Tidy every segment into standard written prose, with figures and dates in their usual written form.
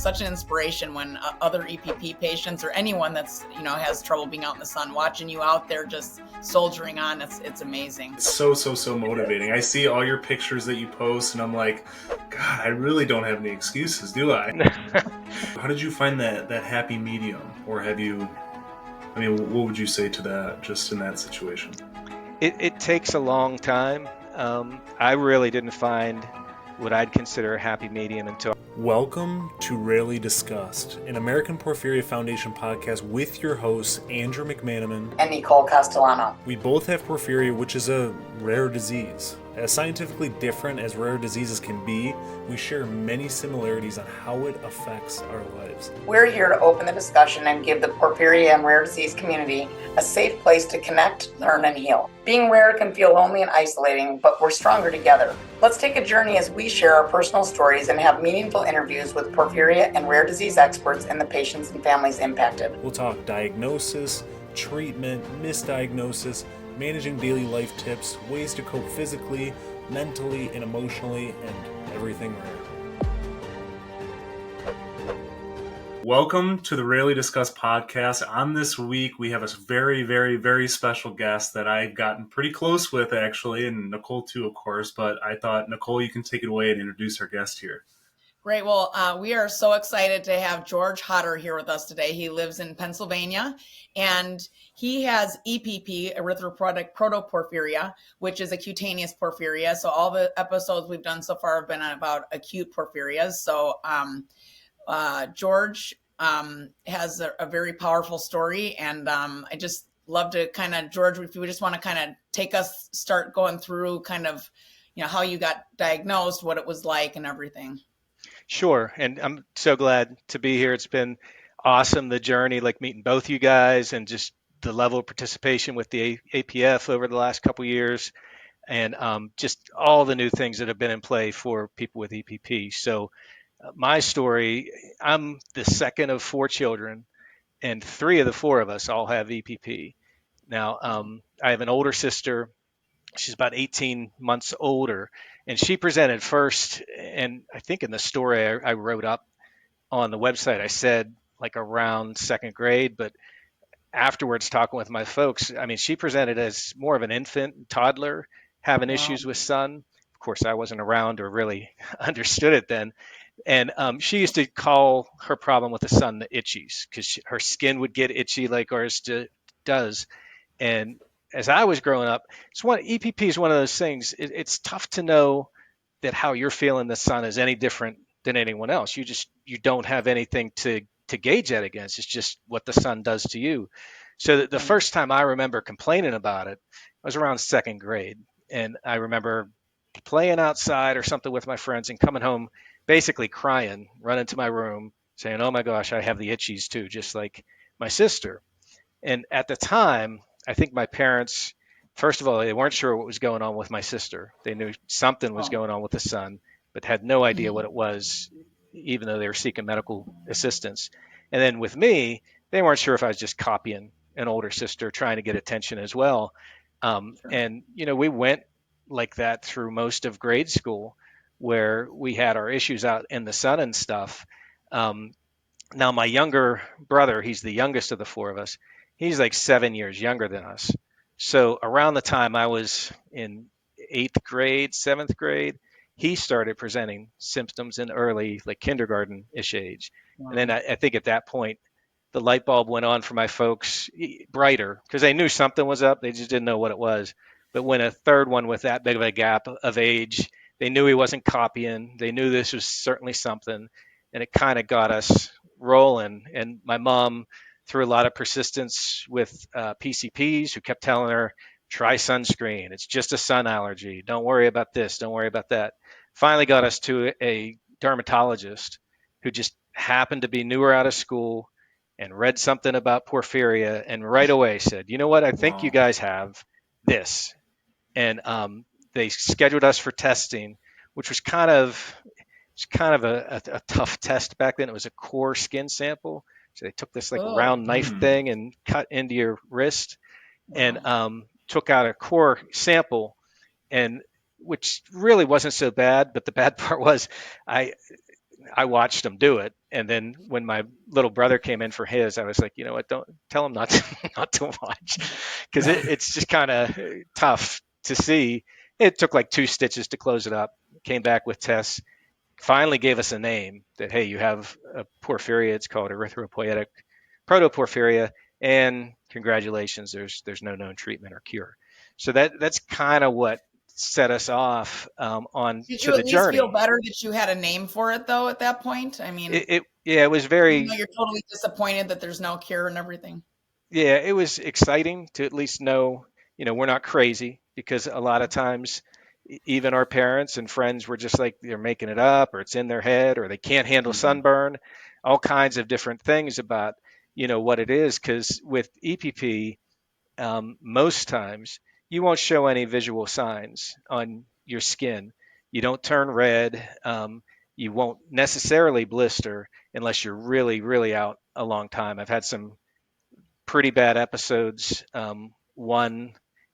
such an inspiration when other EPP patients or anyone that's, has trouble being out in the sun, watching you out there just soldiering on, it's amazing. It's so motivating. I see all your pictures that you post and I'm like, God, I really don't have any excuses, do I? How did you find that happy medium? Or what would you say to that just in that situation? It takes a long time. I really didn't find what I'd consider a happy medium until... Welcome to Rarely Discussed, an American Porphyria Foundation podcast with your hosts, Andrew McManamon and Nicole Castellano. We both have porphyria, which is a rare disease. As scientifically different as rare diseases can be, we share many similarities on how it affects our lives. We're here to open the discussion and give the porphyria and rare disease community a safe place to connect, learn, and heal. Being rare can feel lonely and isolating, but we're stronger together. Let's take a journey as we share our personal stories and have meaningful interviews with porphyria and rare disease experts and the patients and families impacted. We'll talk diagnosis, treatment, misdiagnosis, managing daily life tips, ways to cope physically, mentally, and emotionally, and everything rare. Welcome to the Rarely Discussed podcast. On this week, we have a very special guest that I've gotten pretty close with, actually, and Nicole too, of course, but I thought, Nicole, you can take it away and introduce our guest here. Great. Well, we are so excited to have George Hodder here with us today. He lives in Pennsylvania, and he has EPP, Erythropoietic Protoporphyria, which is a cutaneous porphyria. So all the episodes we've done so far have been about acute porphyrias. So George has a very powerful story, and I just love to George, if you just want to start going through how you got diagnosed, what it was like and everything. Sure. And I'm so glad to be here. It's been awesome, the journey, like meeting both you guys and just the level of participation with the APF over the last couple of years, and just all the new things that have been in play for people with EPP. So my story, I'm the second of 4 children, and 3 of the 4 of us all have EPP. Now, I have an older sister. She's about 18 months older, and she presented first. And I think in the story I wrote up on the website, I said like around 2nd grade, but afterwards talking with my folks, she presented as more of an infant, toddler, having issues with sun. Of course, I wasn't around or really understood it then. And she used to call her problem with the sun the itchies, because her skin would get itchy like ours does. And as I was growing up, EPP is one of those things. It's tough to know that how you're feeling the sun is any different than anyone else. You don't have anything to gauge that against. It's just what the sun does to you. So the first time I remember complaining about it, I was around 2nd grade, and I remember playing outside or something with my friends and coming home basically crying, running to my room, saying, "Oh my gosh, I have the itchies too, just like my sister." And at the time, I think my parents, first of all, they weren't sure what was going on with my sister. They knew something was going on with the son, but had no idea what it was, even though they were seeking medical assistance. And then with me, they weren't sure if I was just copying an older sister, trying to get attention as well. And, we went like that through most of grade school, where we had our issues out in the sun and stuff. Now, my younger brother, he's the youngest of the 4 of us. He's like 7 years younger than us. So around the time I was in 8th grade, 7th grade, he started presenting symptoms in early, like kindergarten-ish age. Wow. And then I think at that point, the light bulb went on for my folks brighter, because they knew something was up. They just didn't know what it was. But when a 3rd one with that big of a gap of age, they knew he wasn't copying. They knew this was certainly something. And it kind of got us rolling. And my mom, through a lot of persistence with PCPs, who kept telling her, try sunscreen. It's just a sun allergy. Don't worry about this. Don't worry about that. Finally got us to a dermatologist who just happened to be newer out of school and read something about porphyria, and right away said, "You know what? I think you guys have this." And they scheduled us for testing, which was kind of a tough test back then. It was a core skin sample. So they took this round knife thing and cut into your wrist, and took out a core sample, and which really wasn't so bad. But the bad part was I watched them do it. And then when my little brother came in for his, I was like, you know what, don't tell him not to, not to watch, because it's just kind of tough to see. It took like 2 stitches to close it up. Came back with tests, finally gave us a name that, hey, you have a porphyria. It's called Erythropoietic Protoporphyria, and congratulations, there's no known treatment or cure. So that's kind of what set us off on Did to you the at least feel journey. better that you had a name for it though at that point? I mean, Yeah, it was even though very, you're totally disappointed that there's no cure and everything. yeah, it was exciting to at least know, we're not crazy, because a lot of times even our parents and friends were just like, they're making it up, or it's in their head, or they can't handle sunburn, all kinds of different things about, what it is. Because with EPP, most times you won't show any visual signs on your skin. You don't turn red. You won't necessarily blister unless you're really, really out a long time. I've had some pretty bad episodes. One,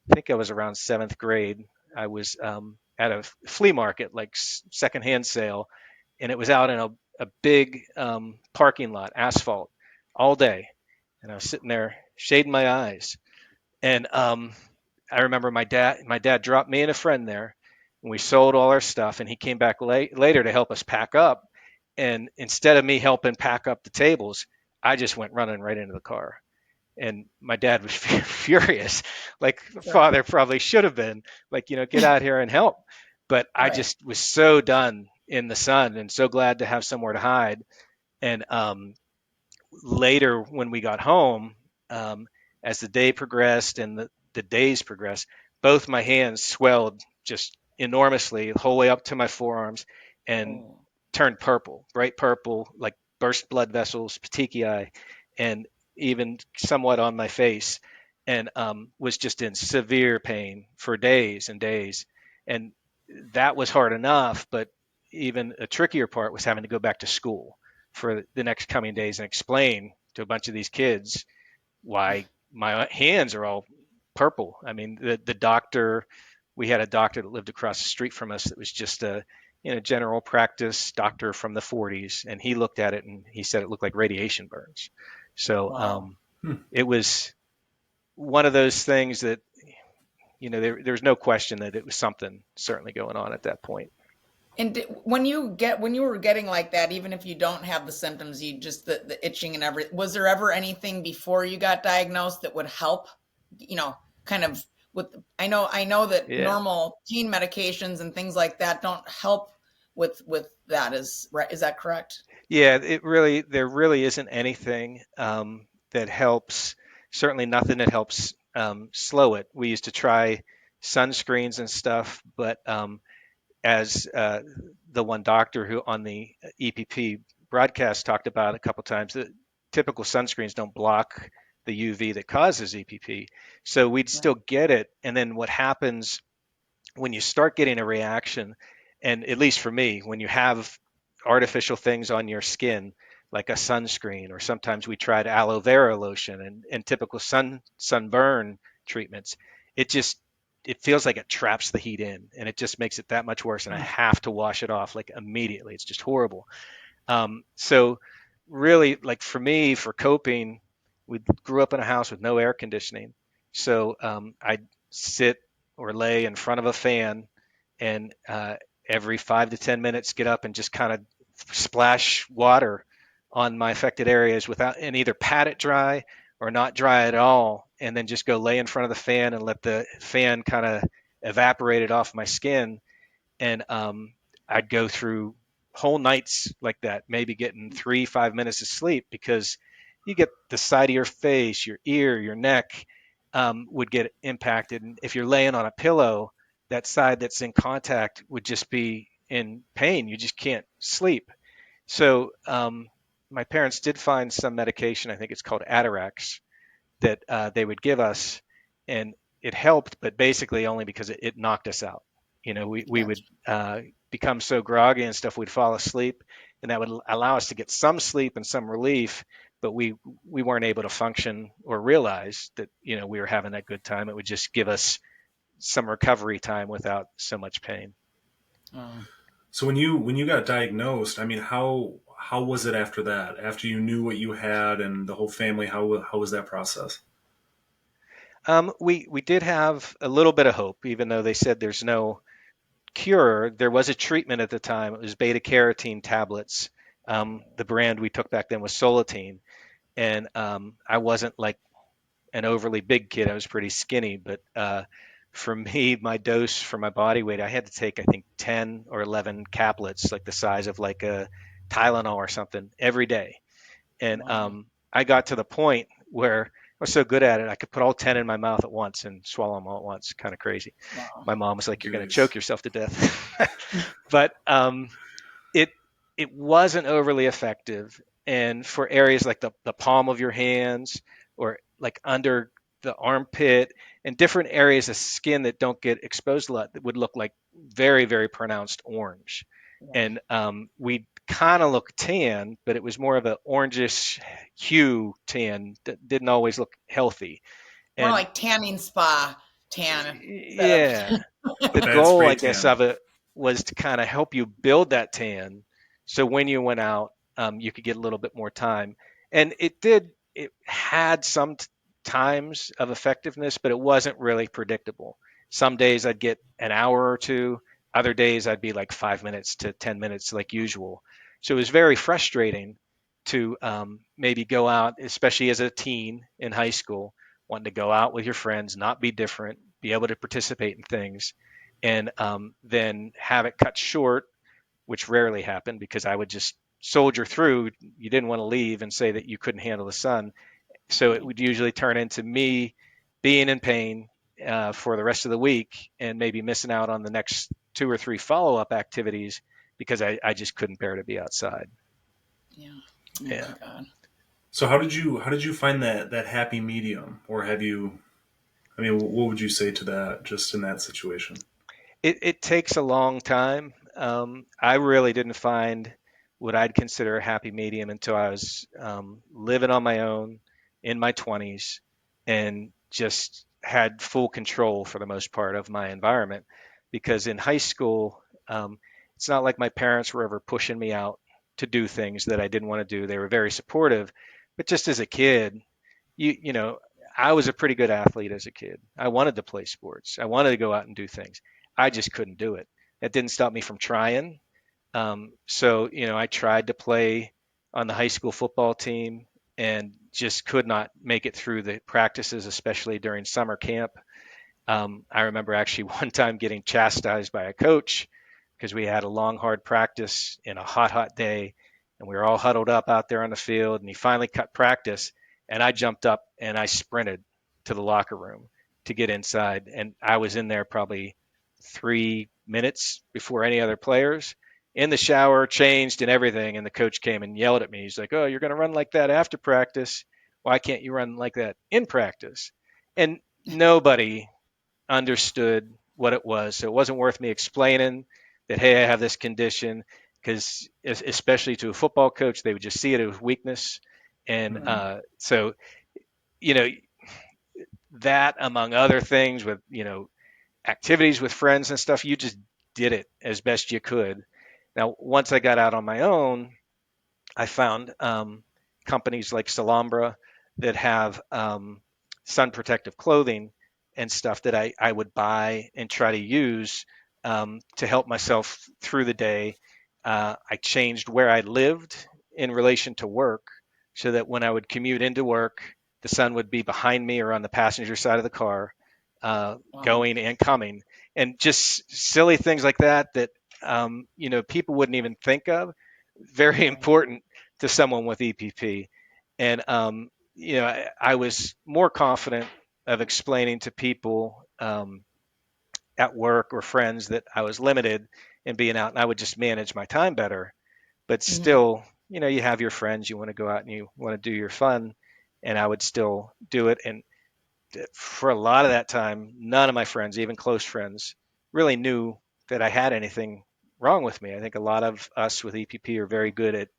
I think I was around 7th grade. I was at a flea market, like secondhand sale, and it was out in a big parking lot, asphalt, all day. And I was sitting there shading my eyes. And I remember my dad dropped me and a friend there, and we sold all our stuff. And he came back later to help us pack up. And instead of me helping pack up the tables, I just went running right into the car. And my dad was furious, like Sure. father probably should have been, like, get out here and help. But I Right. just was so done in the sun and so glad to have somewhere to hide. And later, when we got home, um, as the day progressed and the days progressed, both my hands swelled just enormously the whole way up to my forearms, and Oh. turned purple, bright purple, like burst blood vessels, petechiae, and even somewhat on my face, and was just in severe pain for days and days. And that was hard enough, but even a trickier part was having to go back to school for the next coming days and explain to a bunch of these kids why my hands are all purple. I mean, the doctor, we had a doctor that lived across the street from us that was just a general practice doctor from the 40s, and he looked at it and he said it looked like radiation burns. So Wow. it was one of those things that there was no question that it was something certainly going on at that point. And when you were getting like that, even if you don't have the symptoms, you just the itching and everything, was there ever anything before you got diagnosed that would help, kind of with, I know that Yeah. normal pain medications and things like that don't help with that, is right? Is that correct? Yeah, there really isn't anything that helps. Certainly nothing that helps slow it. We used to try sunscreens and stuff, but as the one doctor who on the EPP broadcast talked about a couple times, the typical sunscreens don't block the UV that causes EPP. So we'd Right. still get it. And then what happens when you start getting a reaction, and at least for me, when you have artificial things on your skin, like a sunscreen, or sometimes we tried aloe vera lotion and typical sunburn treatments, it just it feels like it traps the heat in, and it just makes it that much worse. And I have to wash it off like immediately. It's just horrible. So really, like for me, for coping, we grew up in a house with no air conditioning. So I'd sit or lay in front of a fan, and every 5 to 10 minutes get up and just kind of splash water on my affected areas without, and either pat it dry or not dry at all, and then just go lay in front of the fan and let the fan kind of evaporate it off my skin. And I'd go through whole nights like that, maybe getting 3 5 minutes of sleep, because you get the side of your face, your ear, your neck would get impacted. And if you're laying on a pillow, that side that's in contact would just be in pain. You just can't sleep. So my parents did find some medication. I think it's called Atarax, that they would give us, and it helped, but basically only because it knocked us out. We would Gotcha. become so groggy and stuff, we'd fall asleep, and that would allow us to get some sleep and some relief, but we weren't able to function or realize that we were having that good time. It would just give us some recovery time without so much pain. Oh. So when you got diagnosed, I mean, how was it after that? After you knew what you had and the whole family, how was that process? We did have a little bit of hope, even though they said there's no cure. There was a treatment at the time. It was beta carotene tablets. The brand we took back then was Solitine, and I wasn't like an overly big kid. I was pretty skinny, but for me, my dose for my body weight, I had to take I think 10 or 11 caplets, like the size of like a Tylenol or something, every day. And Wow. I got to the point where I was so good at it, I could put all 10 in my mouth at once and swallow them all at once. Kind of crazy. Wow. My mom was like, "You're going to Jeez. choke yourself to death." But it it wasn't overly effective. And for areas like the palm of your hands or like under the armpit and different areas of skin that don't get exposed a lot, that would look like very, very pronounced orange. Yeah. And we kind of look tan, but it was more of an orangish hue tan that didn't always look healthy. More And like tanning spa tan instead of. yeah, the Bad goal, spray I guess, tan. of it was to kind of help you build that tan. So when you went out, you could get a little bit more time. And it did, it had some times of effectiveness, but it wasn't really predictable. Some days I'd get an hour or two, other days I'd be like 5 minutes to 10 minutes, like usual. So it was very frustrating to maybe go out, especially as a teen in high school, wanting to go out with your friends, not be different, be able to participate in things, and then have it cut short, which rarely happened because I would just soldier through. You didn't want to leave and say that you couldn't handle the sun. So it Right. would usually turn into me being in pain for the rest of the week and maybe missing out on the next two or three follow up activities because I just couldn't bear to be outside. Yeah. Oh Yeah. my God. So how did you find that happy medium, or have you? I mean, what would you say to that, just in that situation? It takes a long time. I really didn't find what I'd consider a happy medium until I was living on my own in my 20s and just had full control for the most part of my environment. Because in high school, it's not like my parents were ever pushing me out to do things that I didn't want to do. They were very supportive, but just as a kid, you know, I was a pretty good athlete as a kid. I wanted to play sports. I wanted to go out and do things. I just couldn't do it. That didn't stop me from trying. So, I tried to play on the high school football team and just could not make it through the practices, especially during summer camp. I remember actually one time getting chastised by a coach because we had a long, hard practice in a hot, hot day, and we were all huddled up out there on the field. And he finally cut practice, and I jumped up and I sprinted to the locker room to get inside. And I was in there probably 3 minutes before any other players. In the shower, changed and everything, and the coach came and yelled at me. He's like, "Oh, you're going to run like that after practice? Why can't you run like that in practice?" And nobody understood what it was. So it wasn't worth me explaining that, hey, I have this condition, because especially to a football coach, they would just see it as weakness. And Hmm. so, you know, that among other things with, activities with friends and stuff, you just did it as best you could. Now, once I got out on my own, I found companies like Salambra that have sun protective clothing and stuff that I would buy and try to use to help myself through the day. I changed where I lived in relation to work so that when I would commute into work, the sun would be behind me or on the passenger side of the car, Wow. going and coming, and just silly things like that that people wouldn't even think of. Very Right. important to someone with EPP. And, I was more confident of explaining to people at work or friends that I was limited in being out and I would just manage my time better. But Hmm. still, you have your friends, you want to go out and you want to do your fun. And I would still do it. And for a lot of that time, none of my friends, even close friends, really knew that I had anything wrong with me. I think a lot of us with EPP are very good at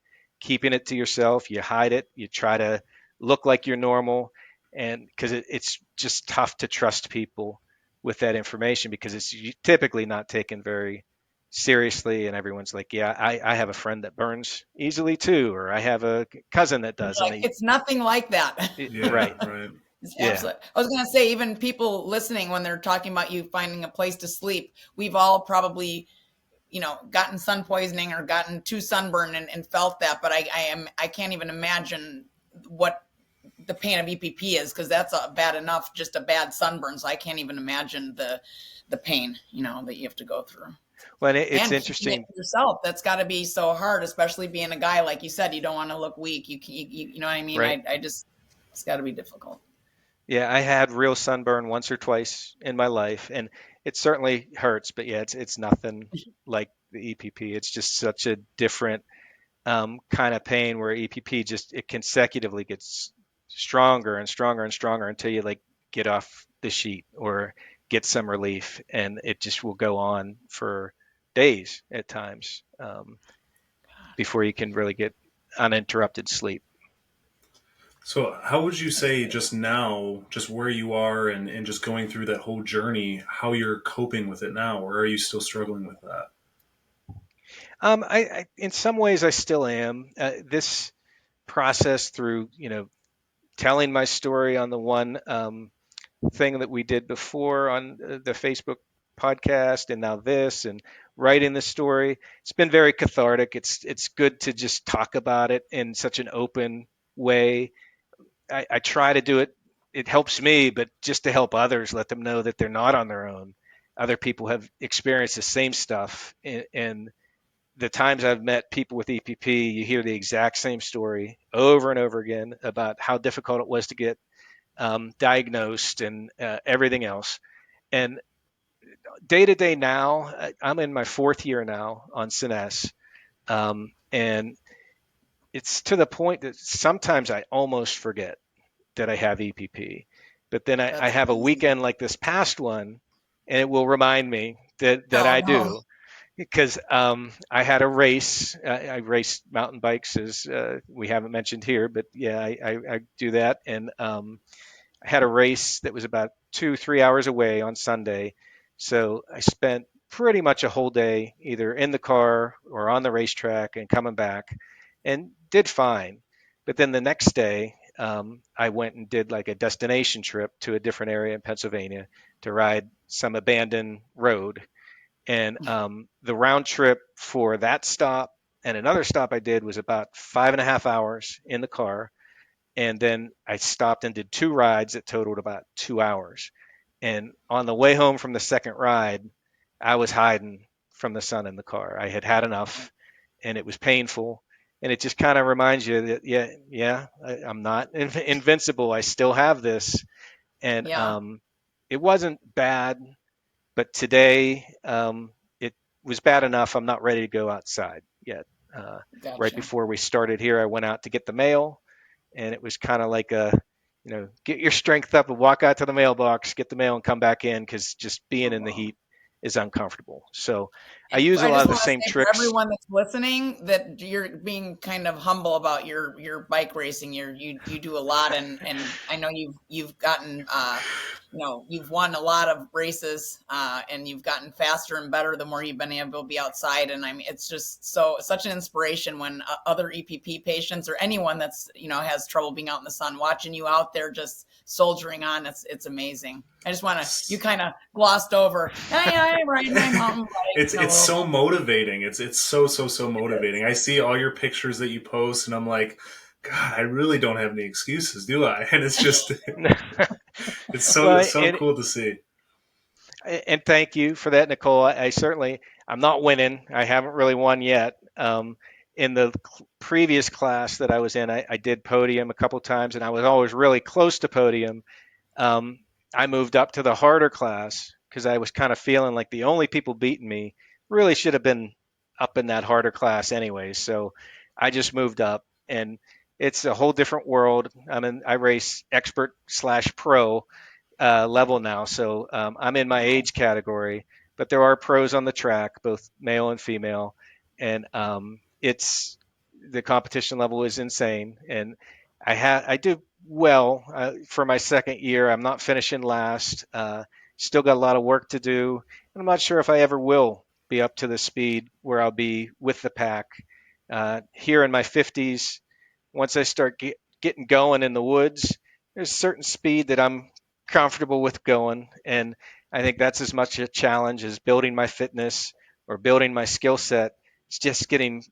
keeping it to yourself. You hide it, you try to look like you're normal, and because it's just tough to trust people with that information because it's typically not taken very seriously, and everyone's like, yeah, I have a friend that burns easily too, or I have a cousin that does, and Like, it's nothing like that. Yeah, right, right. It's yeah, absolutely. I was going to say, even people listening, when they're talking about you finding a place to sleep, we've all probably, gotten sun poisoning or gotten too sunburned and felt that. But I can't even imagine what the pain of EPP is, because that's bad enough, just a bad sunburn. So I can't even imagine the pain, that you have to go through. well, it's And keeping interesting. it yourself, that's got to be so hard, especially being a guy, like you said, you don't want to look weak. You know what I mean? Right. I just, it's got to be difficult. Yeah, I had real sunburn once or twice in my life, and it certainly hurts. But yeah, it's nothing like the EPP. It's just such a different kind of pain where EPP just it consecutively gets stronger and stronger and stronger until you like get off the sheet or get some relief, and it just will go on for days at times before you can really get uninterrupted sleep. So, how would you say just now, just where you are and just going through that whole journey, how you're coping with it now, or are you still struggling with that? In some ways I still am. This process through telling my story on the one thing that we did before on the Facebook podcast, and now this, and writing the story, it's been very cathartic. It's good to just talk about it in such an open way. I try to do it. It helps me, but just to help others, let them know that they're not on their own. Other people have experienced the same stuff, and the times I've met people with EPP, you hear the exact same story over and over again about how difficult it was to get diagnosed and everything else. And day to day now, I'm in my fourth year now on Sines, and it's to the point that sometimes I almost forget that I have EPP. But then I That's have a amazing. weekend like this past one, and it will remind me that Oh I no. do. Because I had a race. I raced mountain bikes, as we haven't mentioned here, but yeah, I do that. And I had a race that was about 2, 3 hours away on Sunday. So I spent pretty much a whole day either in the car or on the racetrack and coming back, and did fine. But then the next day, I went and did like a destination trip to a different area in Pennsylvania to ride some abandoned road. And the round trip for that stop and another stop I did was about 5.5 hours in the car. And then I stopped and did two rides that totaled about 2 hours. And on the way home from the second ride, I was hiding from the sun in the car. I had had enough, and it was painful. And it just kind of reminds you that, I'm not invincible. I still have this. And Yeah. it wasn't bad, but today it was bad enough. I'm not ready to go outside yet. Right Gotcha. before we started here, I went out to get the mail, and it was kind of like a, get your strength up and walk out to the mailbox, get the mail, and come back in, because just being Oh, in the wow. heat is uncomfortable. So I use a I lot just of the want to same say, for tricks. everyone that's listening, that you're being kind of humble about your bike racing. You do a lot, and I know you've gotten you've won a lot of races, and you've gotten faster and better the more you've been able to be outside. And I mean, it's just such an inspiration when other EPP patients or anyone that's has trouble being out in the sun, watching you out there just soldiering on. It's amazing. I just want to, you kind of glossed over. I ride my mountain bike. It's so motivating. It's so motivating. I see all your pictures that you post, and I'm like, God, I really don't have any excuses, do I? And it's just it's Well, so cool to see. and thank you for that, Nicole. I certainly, I'm not winning. I haven't really won yet. In the previous class that I was in, I did podium a couple times, and I was always really close to podium. Um, I moved up to the harder class because I was kind of feeling like the only people beating me really should have been up in that harder class anyway. So I just moved up, and it's a whole different world. I race expert slash pro level now. So I'm in my age category, but there are pros on the track, both male and female, and it's the competition level is insane. And I do well for my second year. I'm not finishing last. Still got a lot of work to do, and I'm not sure if I ever will be up to the speed where I'll be with the pack. Here in my 50s, once I start getting going in the woods, there's a certain speed that I'm comfortable with going. And I think that's as much a challenge as building my fitness or building my skill set. It's just getting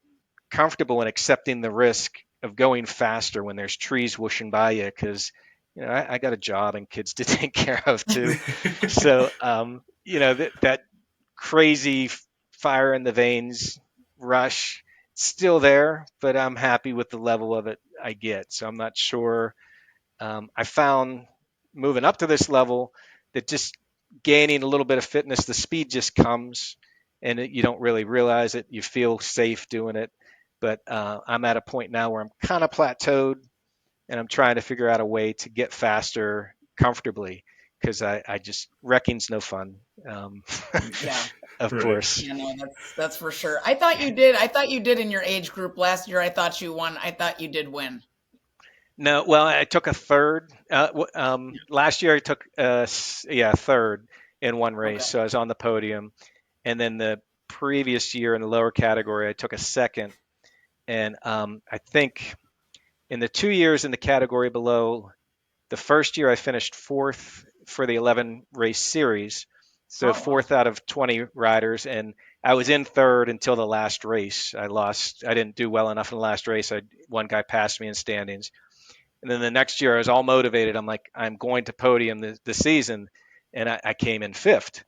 comfortable and accepting the risk of going faster when there's trees whooshing by you, because I got a job and kids to take care of too. So that crazy fire in the veins rush still there, but I'm happy with the level of it I get. So I'm not sure. I found moving up to this level that just gaining a little bit of fitness, the speed just comes, and you don't really realize it. You feel safe doing it. But I'm at a point now where I'm kind of plateaued, and I'm trying to figure out a way to get faster comfortably, because I just wrecking's no fun. Yeah. Of Right. course. You know, that's for sure. I thought you did in your age group last year. I thought you won. I thought you did win. No, well, I took a third. Last year I took third in one race, Okay. so I was on the podium. And then the previous year in the lower category, I took a second. And I think in the 2 years in the category below, the first year I finished fourth for the 11 race series, so Oh, wow. fourth out of 20 riders, and I was in third until the last race. I lost. I didn't do well enough in the last race. One guy passed me in standings. And then the next year, I was all motivated. I'm like, I'm going to podium the season, and I came in fifth.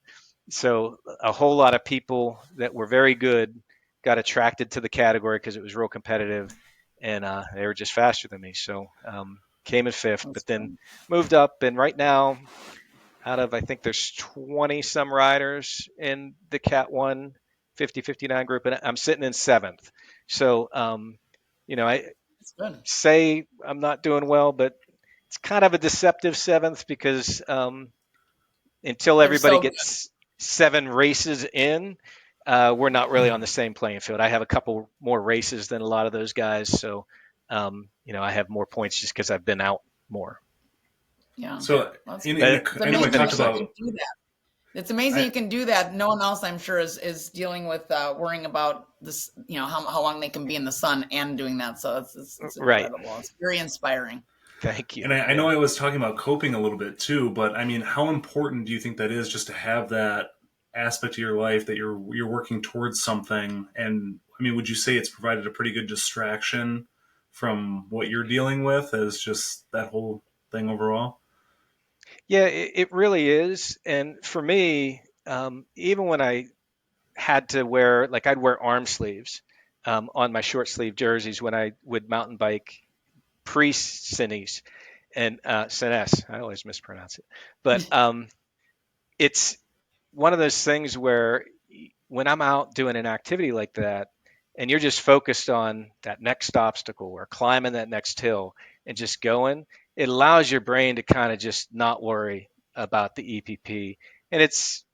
So a whole lot of people that were very good got attracted to the category because it was real competitive, and they were just faster than me. So came in fifth, That's but then fun. moved up. And right now, out of I think there's 20 some riders in the Cat 1 50-59 group, and I'm sitting in seventh. So I That's good. say I'm not doing well, but it's kind of a deceptive seventh because until They're everybody so good. gets 7 races in, we're not really on the same playing field. I have a couple more races than a lot of those guys, so I have more points just because I've been out more. Yeah. So, That's in, good. in It's the, I know we amazing talked that you about. can do that. It's amazing you can do that. No one else, I'm sure, is dealing with worrying about this. How long they can be in the sun and doing that. So it's Right. incredible. It's very inspiring. Thank you. And I know I was talking about coping a little bit too, but I mean, how important do you think that is just to have that aspect of your life that you're working towards something? And I mean, would you say it's provided a pretty good distraction from what you're dealing with as just that whole thing overall? Yeah, it really is. And for me, even when I had to wear, like, I'd wear arm sleeves on my short sleeve jerseys when I would mountain bike pre-Cines and Cines. I always mispronounce it. But it's one of those things where when I'm out doing an activity like that, and you're just focused on that next obstacle or climbing that next hill and just going, it allows your brain to kind of just not worry about the EPP. And it's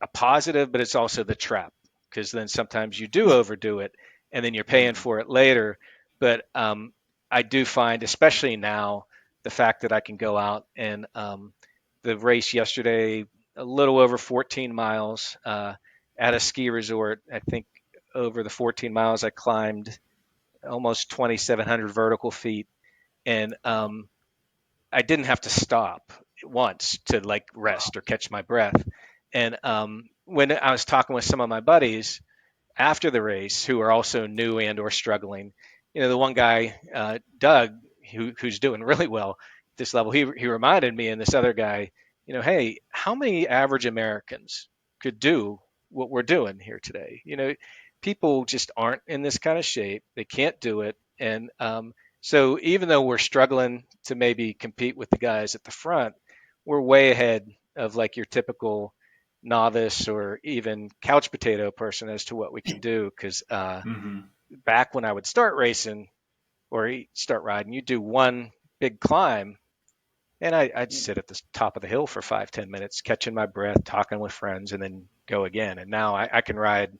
a positive, but it's also the trap, because then sometimes you do overdo it and then you're paying for it later. But I do find, especially now, the fact that I can go out and the race yesterday, a little over 14 miles at a ski resort. I think over the 14 miles, I climbed almost 2,700 vertical feet, and I didn't have to stop once to like rest or catch my breath. And when I was talking with some of my buddies after the race, who are also new and or struggling, the one guy, Doug, who's doing really well at this level, he reminded me, and this other guy, hey, how many average Americans could do what we're doing here today? People just aren't in this kind of shape. They can't do it. And so even though we're struggling to maybe compete with the guys at the front, we're way ahead of like your typical novice or even couch potato person as to what we can do. Because Mm-hmm. back when I would start racing or start riding, you do one big climb, and I'd sit at the top of the hill for 5-10 minutes, catching my breath, talking with friends, and then go again. And now I can ride.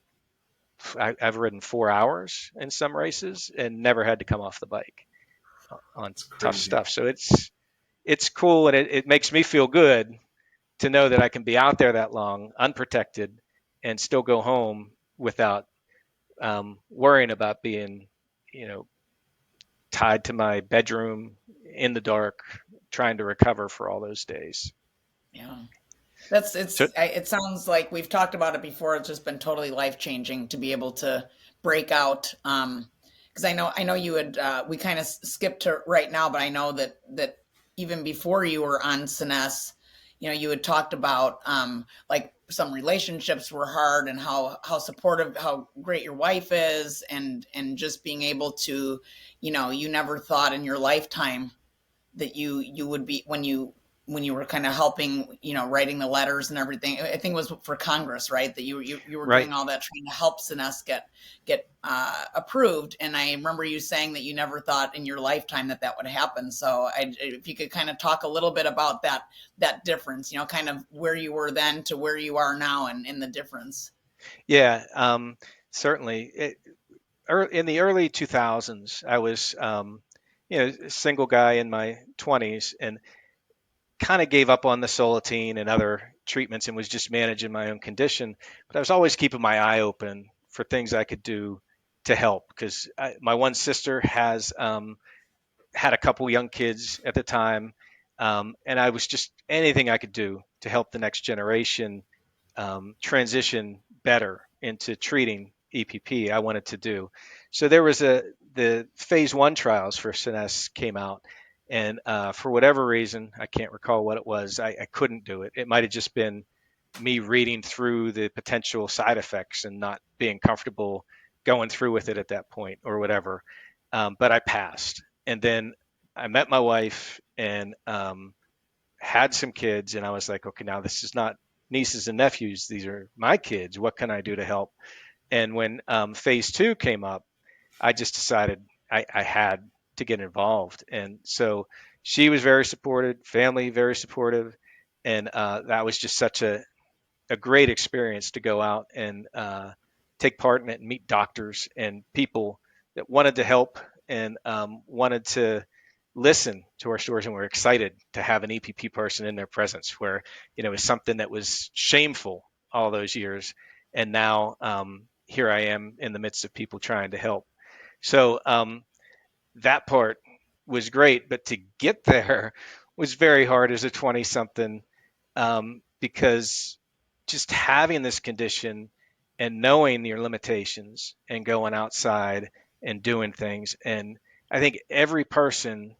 I've ridden 4 hours in some races and never had to come off the bike on It's tough crazy. stuff. So it's cool, and it makes me feel good to know that I can be out there that long, unprotected, and still go home without worrying about being, tied to my bedroom in the dark, trying to recover for all those days. Yeah. So It sounds like we've talked about it before. It's just been totally life changing to be able to break out. Because I know you had, we kind of skipped to right now, but I know that even before you were on Siness, you had talked about, like some relationships were hard and how supportive, how great your wife is, and just being able to, you never thought in your lifetime that you would be when you were kind of helping, writing the letters and everything. I think it was for Congress, right? That you were right. doing all that trying to help Siness get approved. And I remember you saying that you never thought in your lifetime that would happen. So if you could kind of talk a little bit about that difference, kind of where you were then to where you are now, and in the difference. Yeah, certainly. In the early 2000s, I was, a single guy in my 20s, and kind of gave up on the Solitine and other treatments and was just managing my own condition. But I was always keeping my eye open for things I could do to help, because my one sister has had a couple young kids at the time, and I was just anything I could do to help the next generation transition better into treating EPP. I wanted to do. So there was the phase 1 trials for Siness came out, and for whatever reason, I can't recall what it was, I couldn't do it. It might have just been me reading through the potential side effects and not being comfortable going through with it at that point or whatever. But I passed. And then I met my wife and had some kids, and I was like, okay, now this is not nieces and nephews. These are my kids. What can I do to help? And when phase 2 came up, I just decided I had to get involved. And so she was very supportive, family very supportive. And that was just such a great experience to go out and take part in it and meet doctors and people that wanted to help and wanted to listen to our stories, and were excited to have an EPP person in their presence, where it was something that was shameful all those years, and now here I am in the midst of people trying to help. So that part was great, but to get there was very hard as a 20 something, because just having this condition and knowing your limitations and going outside and doing things. And I think every person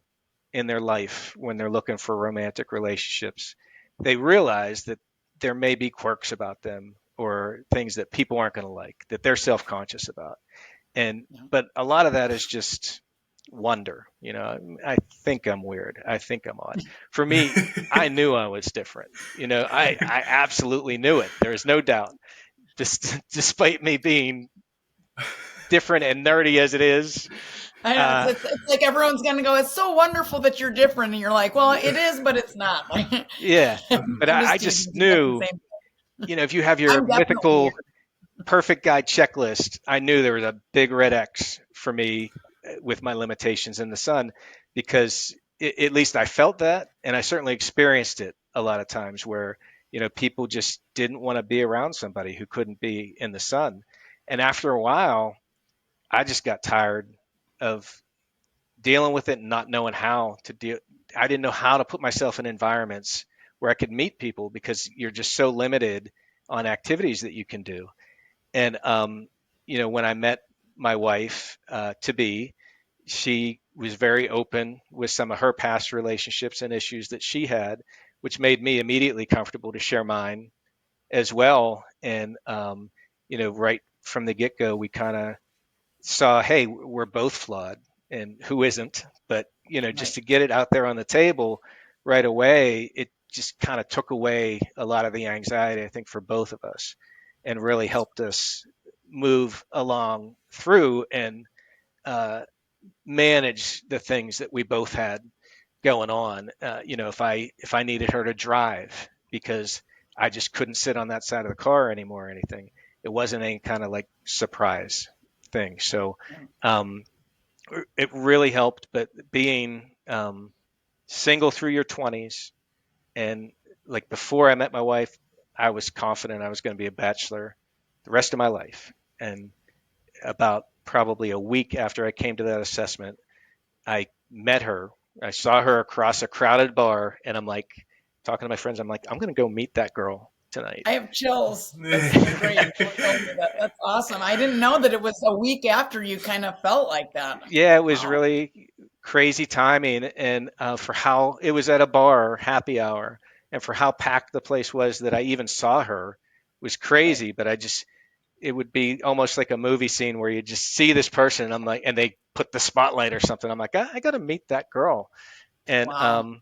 in their life, when they're looking for romantic relationships, they realize that there may be quirks about them or things that people aren't going to like, that they're self-conscious about. And Yeah. but a lot of that is just wonder. I think I'm weird. I think I'm odd. For me, I knew I was different. I absolutely knew it. There is no doubt. Despite me being different and nerdy as it is. I know it's like everyone's gonna go, it's so wonderful that you're different, and you're like, well, it is, but it's not. Like, Yeah, but I'm I just just teasing. That's the knew, same. if you have your I'm definitely mythical weird. perfect guy checklist, I knew there was a big red X for me with my limitations in the sun, because at least I felt that, and I certainly experienced it a lot of times where people just didn't want to be around somebody who couldn't be in the sun. And after a while, I just got tired of dealing with it and not knowing how to deal. I didn't know how to put myself in environments where I could meet people, because you're just so limited on activities that you can do. And when I met my wife to be, she was very open with some of her past relationships and issues that she had, which made me immediately comfortable to share mine as well. And right from the get go, we kind of saw, hey, we're both flawed, and who isn't? But just Right. to get it out there on the table right away, it just kind of took away a lot of the anxiety, I think, for both of us, and really helped us move along through and uh, manage the things that we both had going on. If I needed her to drive because I just couldn't sit on that side of the car anymore or anything, it wasn't any kind of like surprise thing. So um, it really helped. But being single through your 20s, and like before I met my wife, I was confident I was going to be a bachelor the rest of my life. And about probably a week after I came to that assessment, I met her. I saw her across a crowded bar, and I'm like, talking to my friends, I'm like, I'm going to go meet that girl tonight. I have chills. That's so great. You told me that. That's awesome. I didn't know that it was a week after you kind of felt like that. Yeah, it was Wow. really crazy timing, and for how it was at a bar, happy hour, and for how packed the place was that I even saw her was Right. crazy. But it would be almost like a movie scene where you just see this person, and I'm like, and they put the spotlight or something. I'm like, I got to meet that girl, and Wow.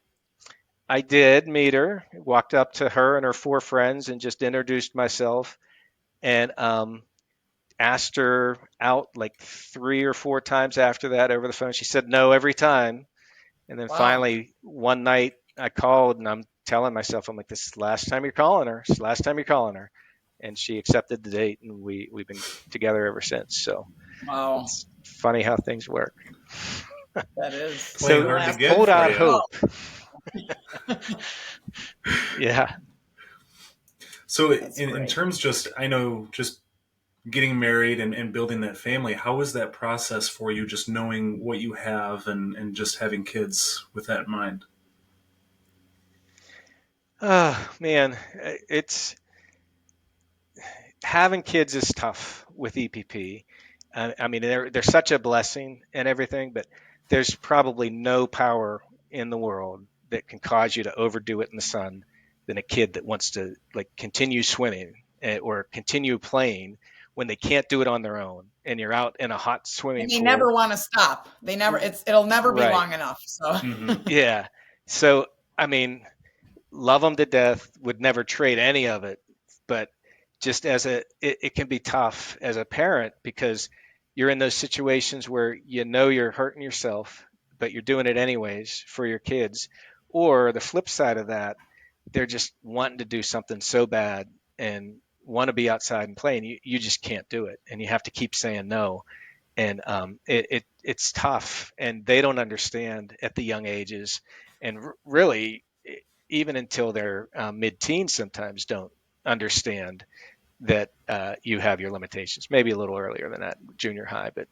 I did meet her. Walked up to her and her four friends and just introduced myself, and asked her out like 3 or 4 times after that over the phone. She said no every time. And then Wow. finally, one night I called and I'm telling myself, I'm like, this is the last time you're calling her. It's the last time you're calling her. And she accepted the date, and we've been together ever since. So Wow. it's funny how things work. That is. Playing The So hard to last get hold time for out you you. hope. called. Yeah. So That's in great. terms just, I know, just getting married and building that family, how was that process for you, just knowing what you have and just having kids with that in mind? Oh, man, it's having kids is tough with EPP. I mean, they're such a blessing and everything, but there's probably no power in the world that can cause you to overdo it in the sun than a kid that wants to like continue swimming or continue playing when they can't do it on their own, and you're out in a hot And swimming they never pool. want to stop. It'll never be Right. long enough. So Mm-hmm. Yeah. So, I mean, love them to death, would never trade any of it. But just it can be tough as a parent because you're in those situations where you know you're hurting yourself, but you're doing it anyways for your kids. Or the flip side of that, they're just wanting to do something so bad and want to be outside and play, and you just can't do it. And you have to keep saying no. And it's tough, and they don't understand at the young ages. And really, even until they're mid-teens, sometimes don't understand that you have your limitations. Maybe a little earlier than that, junior high, but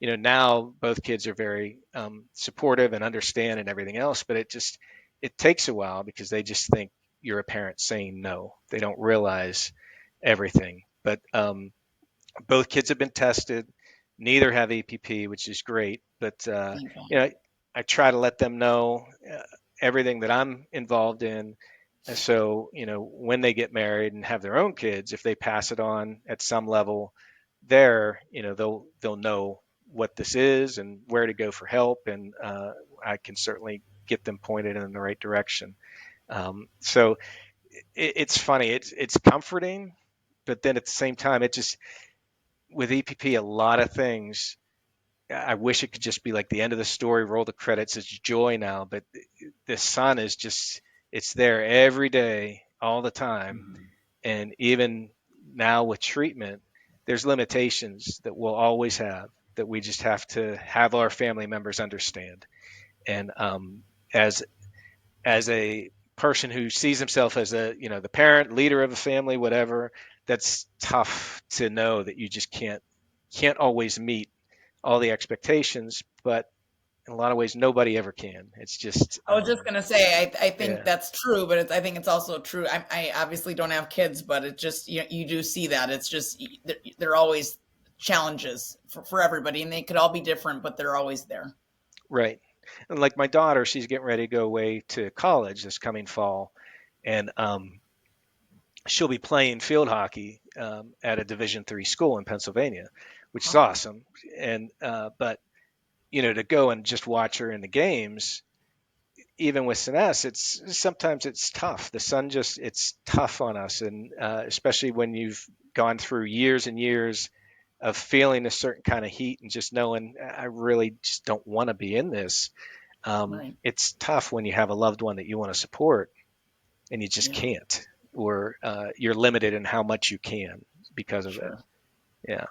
now both kids are very supportive and understand and everything else. But it takes a while because they just think you're a parent saying no. They don't realize everything. But both kids have been tested. Neither have EPP, which is great. But thank God. I try to let them know everything that I'm involved in. And so, when they get married and have their own kids, if they pass it on at some level, they'll know what this is and where to go for help, and I can certainly get them pointed in the right direction. So it's funny. It's comforting, but then at the same time, it just with EPP, a lot of things. I wish it could just be like the end of the story, roll the credits. It's joy now, but the sun is just, it's there every day, all the time. Mm-hmm. And even now with treatment, there's limitations that we'll always have that we just have to have our family members understand. And as as a person who sees himself as the parent, leader of a family, whatever, that's tough to know that you just can't always meet all the expectations, but in a lot of ways, nobody ever can. It's just, I was just gonna say, I think yeah, that's true, but I think it's also true. I obviously don't have kids, but it just you do see that it's just there are always challenges for everybody, and they could all be different, but they're always there. right. And like my daughter, she's getting ready to go away to college this coming fall, and she'll be playing field hockey at a Division III school in Pennsylvania, which is Wow. awesome. And but to go and just watch her in the games, even with Sinus, sometimes it's tough. The sun it's tough on us, and especially when you've gone through years and years of feeling a certain kind of heat and just knowing I really just don't want to be in this. Right. It's tough when you have a loved one that you want to support and you just Yeah. can't, or you're limited in how much you can because of it. Sure. Yeah.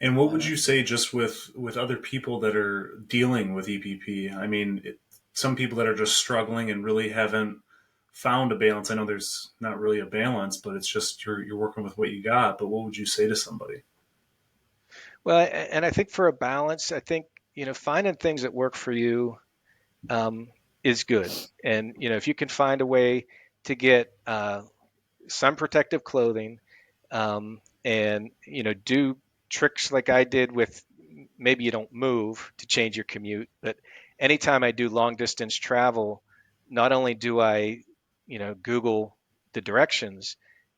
And what Yeah. would you say just with other people that are dealing with EPP? I mean, some people that are just struggling and really haven't found a balance? I know there's not really a balance, but it's just you're working with what you got. But what would you say to somebody? Well, and I think for a balance, I think, finding things that work for you is good. And, if you can find a way to get some protective clothing, and, do tricks like I did with, maybe you don't move to change your commute, but anytime I do long distance travel, not only do I, Google the directions,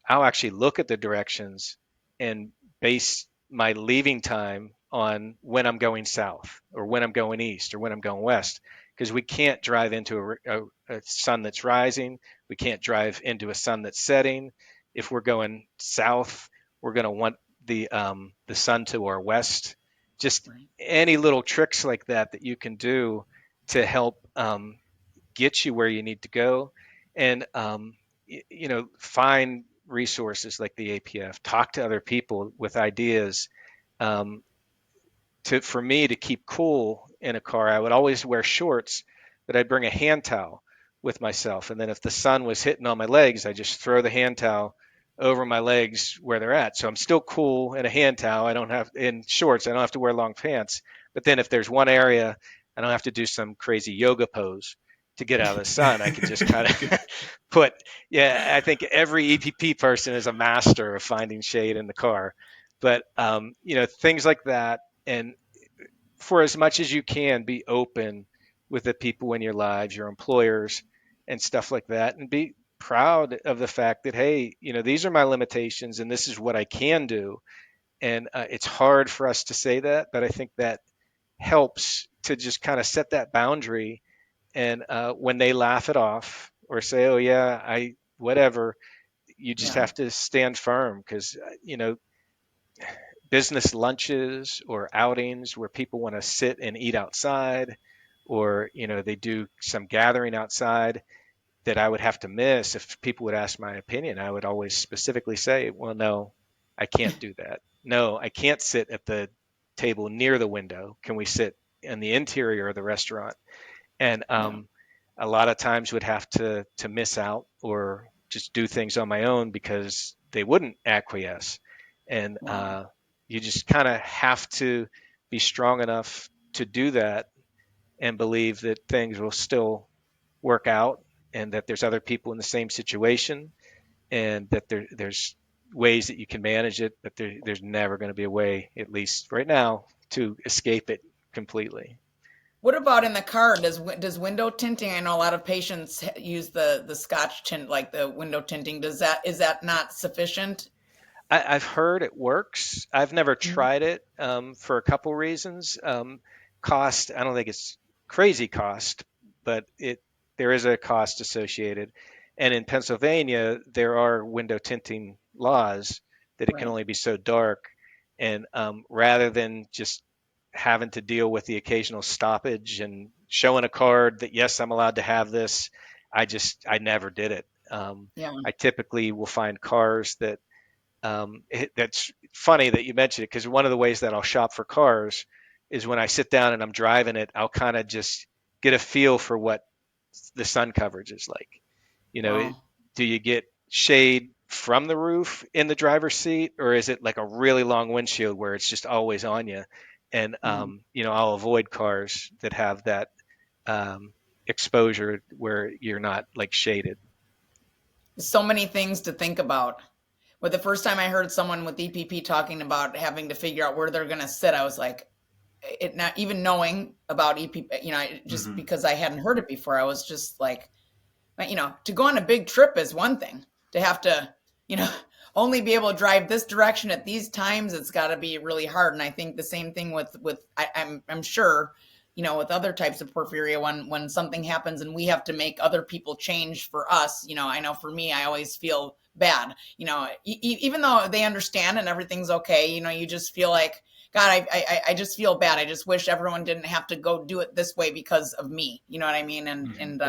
I'll actually look at the directions and base my leaving time on when I'm going south or when I'm going east or when I'm going west. Because we can't drive into a sun that's rising. We can't drive into a sun that's setting. If we're going south, we're going to want the sun to our west. Just Right. any little tricks like that that you can do to help get you where you need to go, and find resources like the APF. Talk to other people with ideas. Um, for me to keep cool in a car, I would always wear shorts, but I'd bring a hand towel with myself. And then if the sun was hitting on my legs, I just throw the hand towel over my legs where they're at. So I'm still cool in a hand towel. I don't have in shorts. I don't have to wear long pants. But then if there's one area I don't have to do some crazy yoga pose to get out of the sun, I can just kind of put. Yeah, I think every EPP person is a master of finding shade in the car. But things like that, and for as much as you can, be open with the people in your lives, your employers, and stuff like that, and be proud of the fact that, hey, these are my limitations and this is what I can do. And it's hard for us to say that, but I think that helps to just kind of set that boundary. And when they laugh it off or say, oh yeah, I whatever, you just Yeah. have to stand firm, because business lunches or outings where people want to sit and eat outside, or they do some gathering outside that I would have to miss. If people would ask my opinion, I would always specifically say, well, no, I can't do that. No, I can't sit at the table near the window. Can we sit in the interior of the restaurant? And Yeah. a lot of times would have to miss out or just do things on my own because they wouldn't acquiesce. And Wow. you just kind of have to be strong enough to do that and believe that things will still work out, and that there's other people in the same situation, and that there's ways that you can manage it, but there's never going to be a way, at least right now, to escape it completely. What about in the car? Does window tinting? I know a lot of patients use the Scotch tint, like the window tinting. Is that not sufficient? I've heard it works. I've never Mhm. tried it for a couple reasons. Cost, I don't think it's crazy cost, but there is a cost associated. And in Pennsylvania, there are window tinting laws that it can Right. only be so dark. And rather than just having to deal with the occasional stoppage and showing a card that, yes, I'm allowed to have this, I never did it. Yeah. I typically will find cars that that's funny that you mentioned it, because one of the ways that I'll shop for cars is when I sit down and I'm driving it, I'll kind of just get a feel for what the sun coverage is like. Wow. Do you get shade from the roof in the driver's seat, or is it like a really long windshield where it's just always on you? And Mm. I'll avoid cars that have that um, exposure where you're not like shaded. So many things to think about. But the first time I heard someone with EPP talking about having to figure out where they're going to sit, I was like, it not even knowing about EPP, just Mm-hmm. because I hadn't heard it before, I was just like, to go on a big trip is one thing. To have to, you know, only be able to drive this direction at these times, it's got to be really hard. And I think the same thing with I'm sure, with other types of porphyria, when something happens and we have to make other people change for us, I know for me, I always feel bad. Even though they understand and everything's okay, you just feel like, God, I just feel bad. I just wish everyone didn't have to go do it this way because of me. You know what I mean? Mm-hmm. And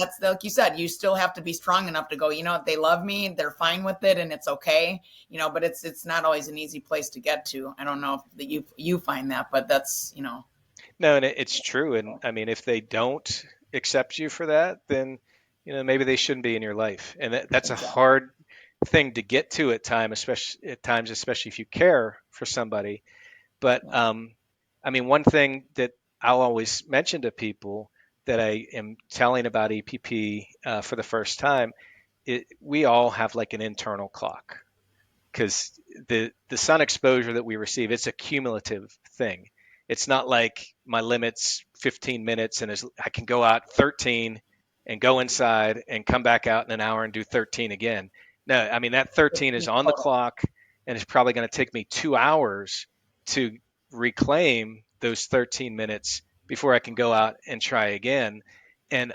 that's like you said, you still have to be strong enough to go, they love me, they're fine with it, and it's okay. But it's not always an easy place to get to. I don't know if that you find that, but that's. No, and it's true. And I mean, if they don't accept you for that, then maybe they shouldn't be in your life. And that's a hard thing to get to at times, especially if you care for somebody. But I mean, one thing that I'll always mention to people that I am telling about EPP for the first time, we all have like an internal clock, because the sun exposure that we receive, it's a cumulative thing. It's not like my limit's 15 minutes and I can go out 13 and go inside and come back out in an hour and do 13 again. No, I mean, that 13 is on the clock, and it's probably going to take me 2 hours to reclaim those 13 minutes before I can go out and try again. And